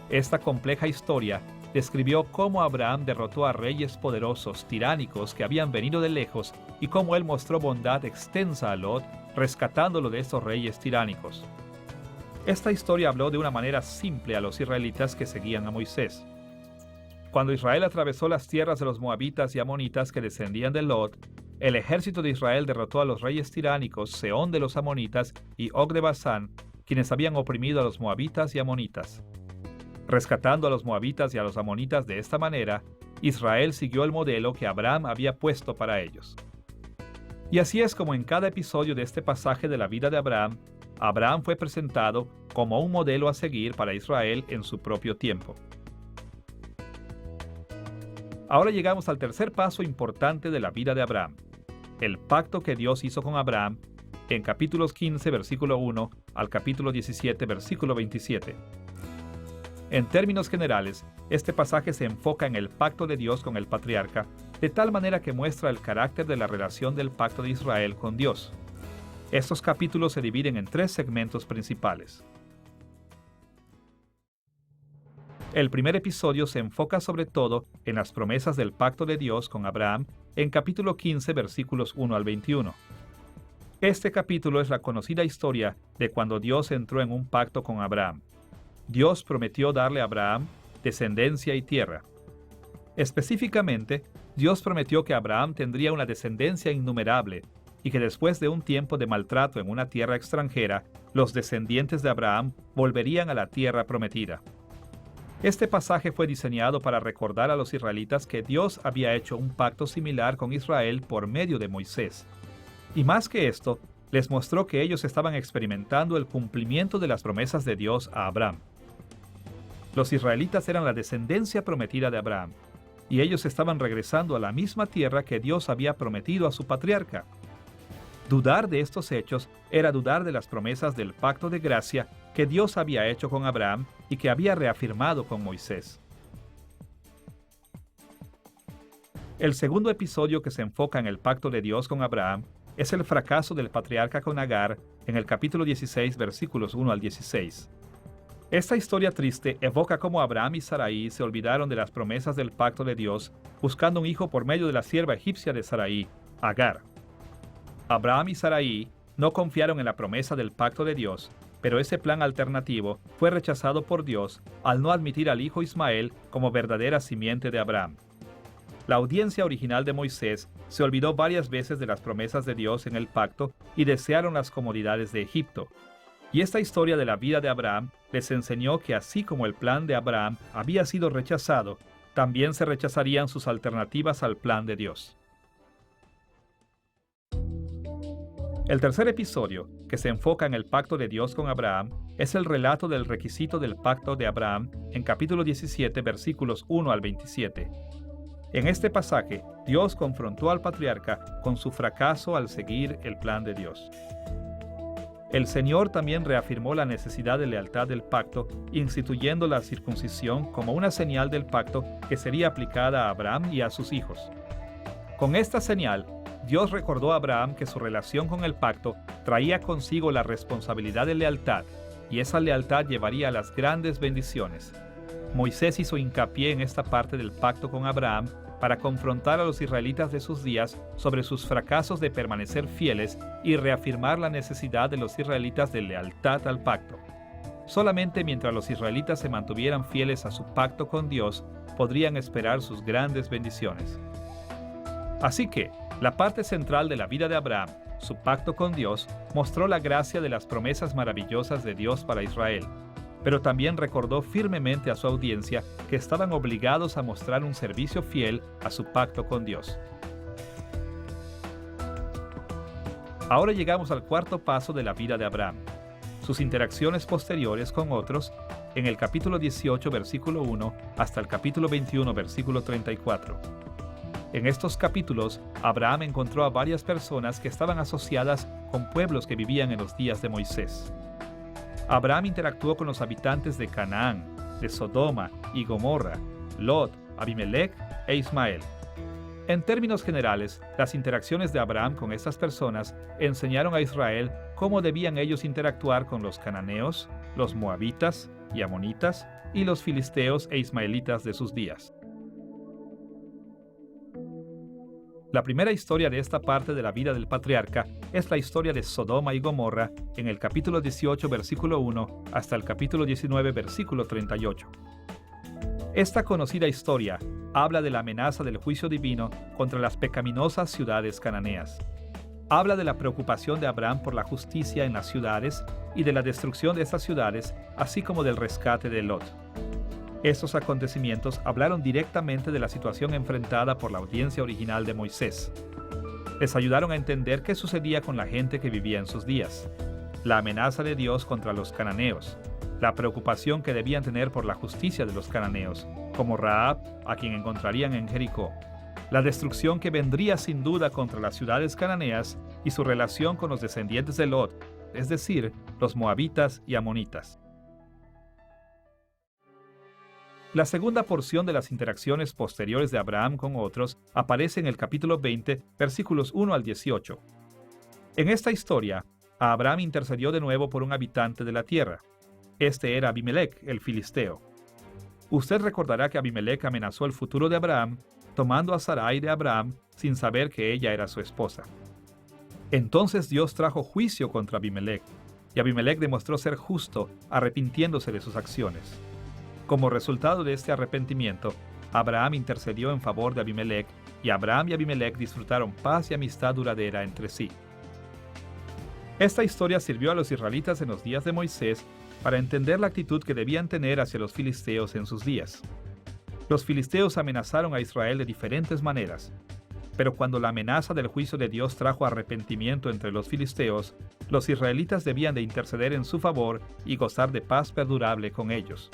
Esta compleja historia describió cómo Abraham derrotó a reyes poderosos, tiránicos que habían venido de lejos y cómo él mostró bondad extensa a Lot, rescatándolo de estos reyes tiránicos. Esta historia habló de una manera simple a los israelitas que seguían a Moisés. Cuando Israel atravesó las tierras de los moabitas y amonitas que descendían de Lot, el ejército de Israel derrotó a los reyes tiránicos Sehón de los amonitas y Og de Basán, quienes habían oprimido a los moabitas y amonitas. Rescatando a los moabitas y a los amonitas de esta manera, Israel siguió el modelo que Abraham había puesto para ellos. Y así es como en cada episodio de este pasaje de la vida de Abraham, Abraham fue presentado como un modelo a seguir para Israel en su propio tiempo. Ahora llegamos al tercer paso importante de la vida de Abraham, el pacto que Dios hizo con Abraham en capítulos 15, versículo 1 al capítulo 17, versículo 27. En términos generales, este pasaje se enfoca en el pacto de Dios con el patriarca, de tal manera que muestra el carácter de la relación del pacto de Israel con Dios. Estos capítulos se dividen en 3 segmentos principales. El primer episodio se enfoca sobre todo en las promesas del pacto de Dios con Abraham en capítulo 15, versículos 1 al 21. Este capítulo es la conocida historia de cuando Dios entró en un pacto con Abraham. Dios prometió darle a Abraham descendencia y tierra. Específicamente, Dios prometió que Abraham tendría una descendencia innumerable y que después de un tiempo de maltrato en una tierra extranjera, los descendientes de Abraham volverían a la tierra prometida. Este pasaje fue diseñado para recordar a los israelitas que Dios había hecho un pacto similar con Israel por medio de Moisés. Y más que esto, les mostró que ellos estaban experimentando el cumplimiento de las promesas de Dios a Abraham. Los israelitas eran la descendencia prometida de Abraham, y ellos estaban regresando a la misma tierra que Dios había prometido a su patriarca. Dudar de estos hechos era dudar de las promesas del pacto de gracia que Dios había hecho con Abraham y que había reafirmado con Moisés. El segundo episodio que se enfoca en el pacto de Dios con Abraham es el fracaso del patriarca con Agar en el capítulo 16, versículos 1 al 16. Esta historia triste evoca cómo Abraham y Sarai se olvidaron de las promesas del pacto de Dios, buscando un hijo por medio de la sierva egipcia de Sarai, Agar. Abraham y Sarai no confiaron en la promesa del pacto de Dios, pero ese plan alternativo fue rechazado por Dios al no admitir al hijo Ismael como verdadera simiente de Abraham. La audiencia original de Moisés se olvidó varias veces de las promesas de Dios en el pacto y desearon las comodidades de Egipto. Y esta historia de la vida de Abraham les enseñó que así como el plan de Abraham había sido rechazado, también se rechazarían sus alternativas al plan de Dios. El tercer episodio, que se enfoca en el pacto de Dios con Abraham, es el relato del requisito del pacto de Abraham en capítulo 17, versículos 1 al 27. En este pasaje, Dios confrontó al patriarca con su fracaso al seguir el plan de Dios. El Señor también reafirmó la necesidad de lealtad del pacto, instituyendo la circuncisión como una señal del pacto que sería aplicada a Abraham y a sus hijos. Con esta señal, Dios recordó a Abraham que su relación con el pacto traía consigo la responsabilidad de lealtad, y esa lealtad llevaría a las grandes bendiciones. Moisés hizo hincapié en esta parte del pacto con Abraham para confrontar a los israelitas de sus días sobre sus fracasos de permanecer fieles y reafirmar la necesidad de los israelitas de lealtad al pacto. Solamente mientras los israelitas se mantuvieran fieles a su pacto con Dios, podrían esperar sus grandes bendiciones. Así que, la parte central de la vida de Abraham, su pacto con Dios, mostró la gracia de las promesas maravillosas de Dios para Israel, pero también recordó firmemente a su audiencia que estaban obligados a mostrar un servicio fiel a su pacto con Dios. Ahora llegamos al cuarto paso de la vida de Abraham, sus interacciones posteriores con otros, en el capítulo 18, versículo 1, hasta el capítulo 21, versículo 34. En estos capítulos, Abraham encontró a varias personas que estaban asociadas con pueblos que vivían en los días de Moisés. Abraham interactuó con los habitantes de Canaán, de Sodoma y Gomorra, Lot, Abimelech e Ismael. En términos generales, las interacciones de Abraham con estas personas enseñaron a Israel cómo debían ellos interactuar con los cananeos, los moabitas y amonitas y los filisteos e ismaelitas de sus días. La primera historia de esta parte de la vida del patriarca es la historia de Sodoma y Gomorra en el capítulo 18, versículo 1, hasta el capítulo 19, versículo 38. Esta conocida historia habla de la amenaza del juicio divino contra las pecaminosas ciudades cananeas. Habla de la preocupación de Abraham por la justicia en las ciudades y de la destrucción de estas ciudades, así como del rescate de Lot. Estos acontecimientos hablaron directamente de la situación enfrentada por la audiencia original de Moisés. Les ayudaron a entender qué sucedía con la gente que vivía en sus días, la amenaza de Dios contra los cananeos, la preocupación que debían tener por la justicia de los cananeos, como Rahab, a quien encontrarían en Jericó, la destrucción que vendría sin duda contra las ciudades cananeas y su relación con los descendientes de Lot, es decir, los moabitas y amonitas. La segunda porción de las interacciones posteriores de Abraham con otros aparece en el capítulo 20, versículos 1 al 18. En esta historia, Abraham intercedió de nuevo por un habitante de la tierra. Este era Abimelech, el filisteo. Usted recordará que Abimelech amenazó el futuro de Abraham, tomando a Sarai de Abraham sin saber que ella era su esposa. Entonces Dios trajo juicio contra Abimelech, y Abimelech demostró ser justo, arrepintiéndose de sus acciones. Como resultado de este arrepentimiento, Abraham intercedió en favor de Abimelech, y Abraham y Abimelech disfrutaron paz y amistad duradera entre sí. Esta historia sirvió a los israelitas en los días de Moisés para entender la actitud que debían tener hacia los filisteos en sus días. Los filisteos amenazaron a Israel de diferentes maneras, pero cuando la amenaza del juicio de Dios trajo arrepentimiento entre los filisteos, los israelitas debían de interceder en su favor y gozar de paz perdurable con ellos.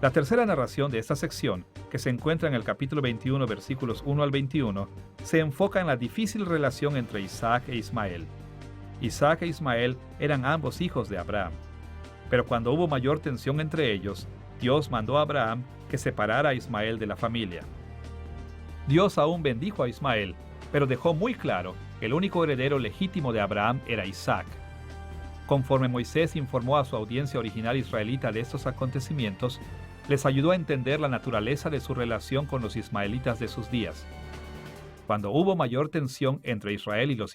La tercera narración de esta sección, que se encuentra en el capítulo 21, versículos 1 al 21, se enfoca en la difícil relación entre Isaac e Ismael. Isaac e Ismael eran ambos hijos de Abraham. Pero cuando hubo mayor tensión entre ellos, Dios mandó a Abraham que separara a Ismael de la familia. Dios aún bendijo a Ismael, pero dejó muy claro que el único heredero legítimo de Abraham era Isaac. Conforme Moisés informó a su audiencia original israelita de estos acontecimientos, les ayudó a entender la naturaleza de su relación con los ismaelitas de sus días. Cuando hubo mayor tensión entre Israel y los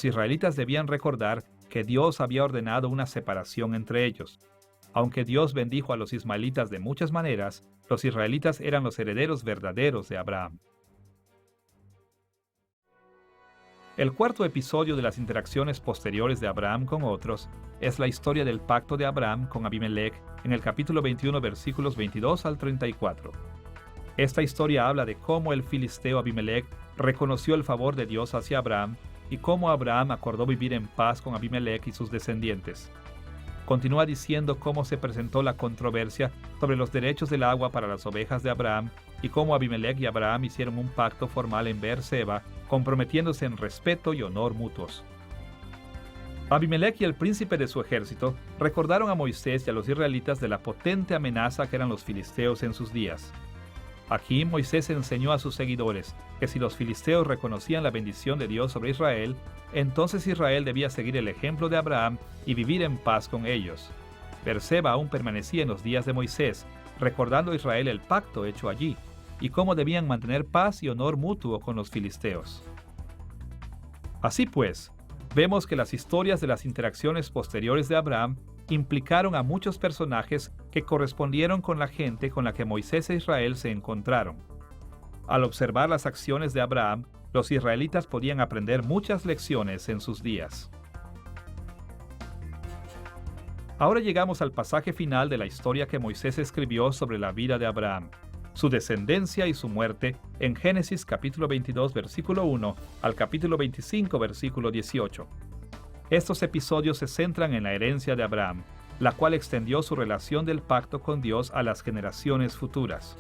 israelitas debían recordar que Dios había ordenado una separación entre ellos. Aunque Dios bendijo a los ismaelitas de muchas maneras, los israelitas eran los herederos verdaderos de Abraham. El cuarto episodio de las interacciones posteriores de Abraham con otros es la historia del pacto de Abraham con Abimelech en el capítulo 21, versículos 22 al 34. Esta historia habla de cómo el filisteo Abimelech reconoció el favor de Dios hacia Abraham y cómo Abraham acordó vivir en paz con Abimelech y sus descendientes. Continúa diciendo cómo se presentó la controversia sobre los derechos del agua para las ovejas de Abraham y cómo Abimelech y Abraham hicieron un pacto formal en Beerseba, comprometiéndose en respeto y honor mutuos. Abimelech y el príncipe de su ejército recordaron a Moisés y a los israelitas de la potente amenaza que eran los filisteos en sus días. Aquí Moisés enseñó a sus seguidores que si los filisteos reconocían la bendición de Dios sobre Israel, entonces Israel debía seguir el ejemplo de Abraham y vivir en paz con ellos. Beerseba aún permanecía en los días de Moisés, recordando a Israel el pacto hecho allí, y cómo debían mantener paz y honor mutuo con los filisteos. Así pues, vemos que las historias de las interacciones posteriores de Abraham implicaron a muchos personajes que correspondieron con la gente con la que Moisés e Israel se encontraron. Al observar las acciones de Abraham, los israelitas podían aprender muchas lecciones en sus días. Ahora llegamos al pasaje final de la historia que Moisés escribió sobre la vida de Abraham, su descendencia y su muerte en Génesis capítulo 22 versículo 1 al capítulo 25 versículo 18. Estos episodios se centran en la herencia de Abraham, la cual extendió su relación del pacto con Dios a las generaciones futuras.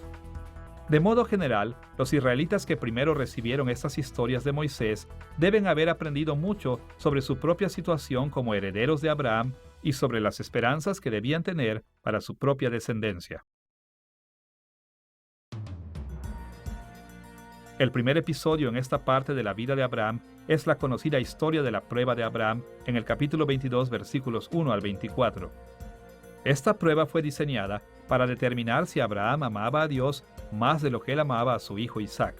De modo general, los israelitas que primero recibieron estas historias de Moisés deben haber aprendido mucho sobre su propia situación como herederos de Abraham y sobre las esperanzas que debían tener para su propia descendencia. El primer episodio en esta parte de la vida de Abraham es la conocida historia de la prueba de Abraham en el capítulo 22, versículos 1 al 24. Esta prueba fue diseñada para determinar si Abraham amaba a Dios más de lo que él amaba a su hijo Isaac.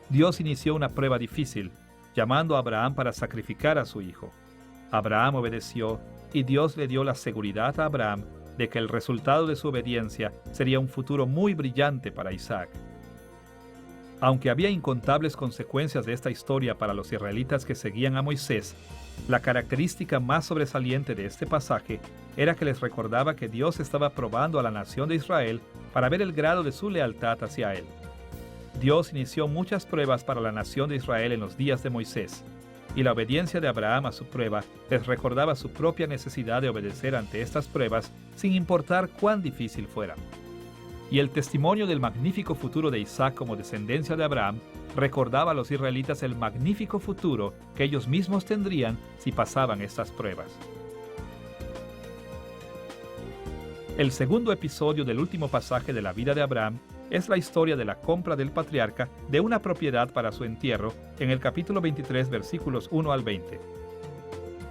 Dios inició una prueba difícil, llamando a Abraham para sacrificar a su hijo. Abraham obedeció y Dios le dio la seguridad a Abraham de que el resultado de su obediencia sería un futuro muy brillante para Isaac. Aunque había incontables consecuencias de esta historia para los israelitas que seguían a Moisés, la característica más sobresaliente de este pasaje era que les recordaba que Dios estaba probando a la nación de Israel para ver el grado de su lealtad hacia él. Dios inició muchas pruebas para la nación de Israel en los días de Moisés, y la obediencia de Abraham a su prueba les recordaba su propia necesidad de obedecer ante estas pruebas sin importar cuán difícil fuera. Y el testimonio del magnífico futuro de Isaac como descendencia de Abraham recordaba a los israelitas el magnífico futuro que ellos mismos tendrían si pasaban estas pruebas. El segundo episodio del último pasaje de la vida de Abraham es la historia de la compra del patriarca de una propiedad para su entierro en el capítulo 23, versículos 1 al 20.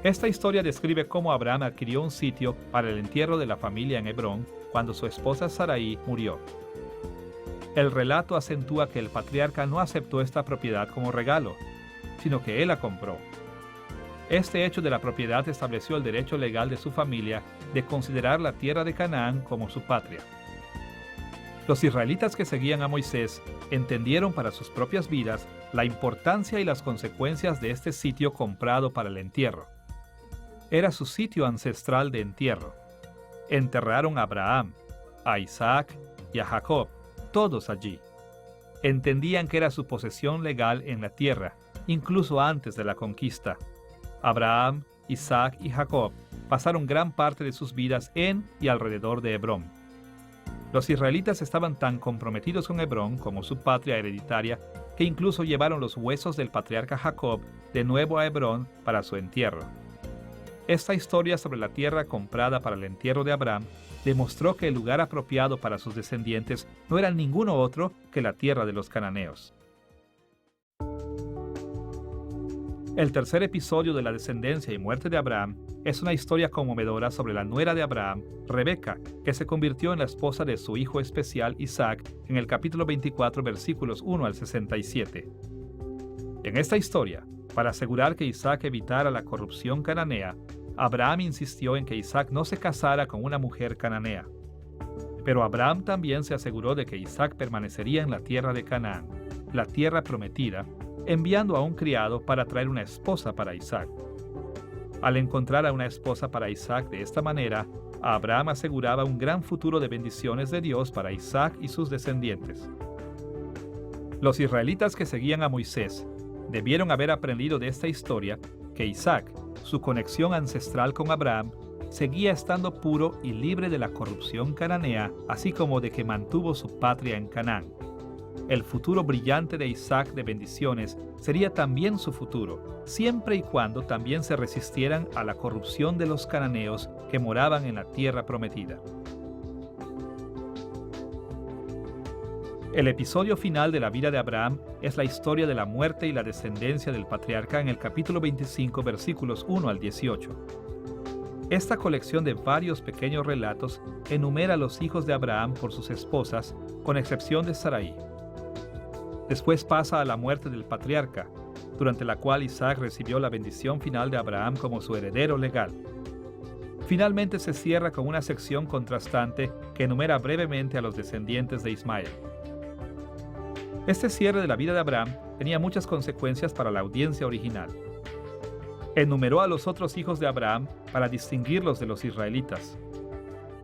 Esta historia describe cómo Abraham adquirió un sitio para el entierro de la familia en Hebrón cuando su esposa Sarai murió. El relato acentúa que el patriarca no aceptó esta propiedad como regalo, sino que él la compró. Este hecho de la propiedad estableció el derecho legal de su familia de considerar la tierra de Canaán como su patria. Los israelitas que seguían a Moisés entendieron para sus propias vidas la importancia y las consecuencias de este sitio comprado para el entierro. Era su sitio ancestral de entierro. Enterraron a Abraham, a Isaac y a Jacob, todos allí. Entendían que era su posesión legal en la tierra, incluso antes de la conquista. Abraham, Isaac y Jacob pasaron gran parte de sus vidas en y alrededor de Hebrón. Los israelitas estaban tan comprometidos con Hebrón como su patria hereditaria que incluso llevaron los huesos del patriarca Jacob de nuevo a Hebrón para su entierro. Esta historia sobre la tierra comprada para el entierro de Abraham demostró que el lugar apropiado para sus descendientes no era ninguno otro que la tierra de los cananeos. El tercer episodio de la descendencia y muerte de Abraham es una historia conmovedora sobre la nuera de Abraham, Rebeca, que se convirtió en la esposa de su hijo especial Isaac en el capítulo 24, versículos 1 al 67. En esta historia, para asegurar que Isaac evitara la corrupción cananea, Abraham insistió en que Isaac no se casara con una mujer cananea. Pero Abraham también se aseguró de que Isaac permanecería en la tierra de Canaán, la tierra prometida, enviando a un criado para traer una esposa para Isaac. Al encontrar a una esposa para Isaac de esta manera, Abraham aseguraba un gran futuro de bendiciones de Dios para Isaac y sus descendientes. Los israelitas que seguían a Moisés debieron haber aprendido de esta historia que Isaac, su conexión ancestral con Abraham, seguía estando puro y libre de la corrupción cananea, así como de que mantuvo su patria en Canaán. El futuro brillante de Isaac de bendiciones sería también su futuro, siempre y cuando también se resistieran a la corrupción de los cananeos que moraban en la tierra prometida. El episodio final de la vida de Abraham es la historia de la muerte y la descendencia del patriarca en el capítulo 25, versículos 1 al 18. Esta colección de varios pequeños relatos enumera a los hijos de Abraham por sus esposas, con excepción de Sarai. Después pasa a la muerte del patriarca, durante la cual Isaac recibió la bendición final de Abraham como su heredero legal. Finalmente se cierra con una sección contrastante que enumera brevemente a los descendientes de Ismael. Este cierre de la vida de Abraham tenía muchas consecuencias para la audiencia original. Enumeró a los otros hijos de Abraham para distinguirlos de los israelitas.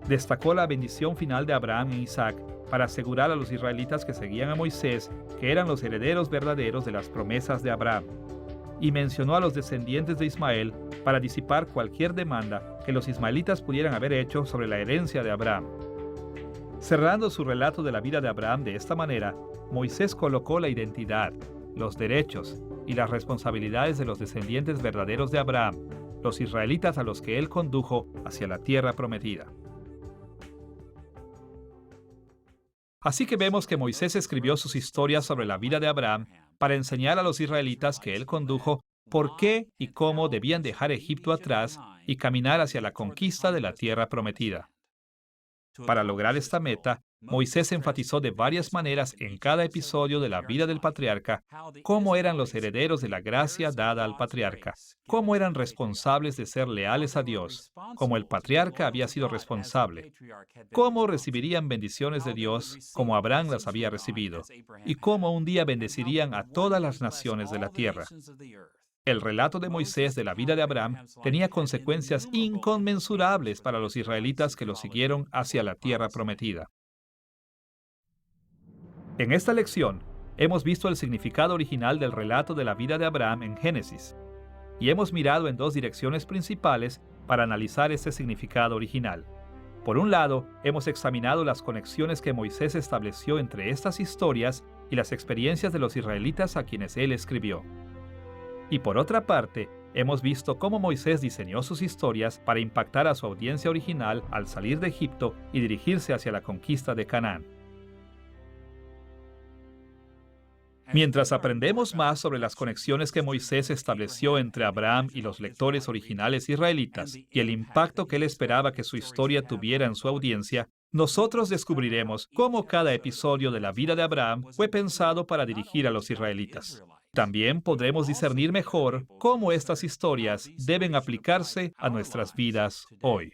Destacó la bendición final de Abraham en Isaac para asegurar a los israelitas que seguían a Moisés que eran los herederos verdaderos de las promesas de Abraham. Y mencionó a los descendientes de Ismael para disipar cualquier demanda que los ismaelitas pudieran haber hecho sobre la herencia de Abraham. Cerrando su relato de la vida de Abraham de esta manera, Moisés colocó la identidad, los derechos y las responsabilidades de los descendientes verdaderos de Abraham, los israelitas a los que él condujo hacia la tierra prometida. Así que vemos que Moisés escribió sus historias sobre la vida de Abraham para enseñar a los israelitas que él condujo por qué y cómo debían dejar Egipto atrás y caminar hacia la conquista de la tierra prometida. Para lograr esta meta, Moisés enfatizó de varias maneras en cada episodio de la vida del patriarca cómo eran los herederos de la gracia dada al patriarca, cómo eran responsables de ser leales a Dios, como el patriarca había sido responsable, cómo recibirían bendiciones de Dios como Abraham las había recibido, y cómo un día bendecirían a todas las naciones de la tierra. El relato de Moisés de la vida de Abraham tenía consecuencias inconmensurables para los israelitas que lo siguieron hacia la tierra prometida. En esta lección, hemos visto el significado original del relato de la vida de Abraham en Génesis, y hemos mirado en dos direcciones principales para analizar este significado original. Por un lado, hemos examinado las conexiones que Moisés estableció entre estas historias y las experiencias de los israelitas a quienes él escribió. Y por otra parte, hemos visto cómo Moisés diseñó sus historias para impactar a su audiencia original al salir de Egipto y dirigirse hacia la conquista de Canaán. Mientras aprendemos más sobre las conexiones que Moisés estableció entre Abraham y los lectores originales israelitas y el impacto que él esperaba que su historia tuviera en su audiencia, nosotros descubriremos cómo cada episodio de la vida de Abraham fue pensado para dirigir a los israelitas. También podremos discernir mejor cómo estas historias deben aplicarse a nuestras vidas hoy.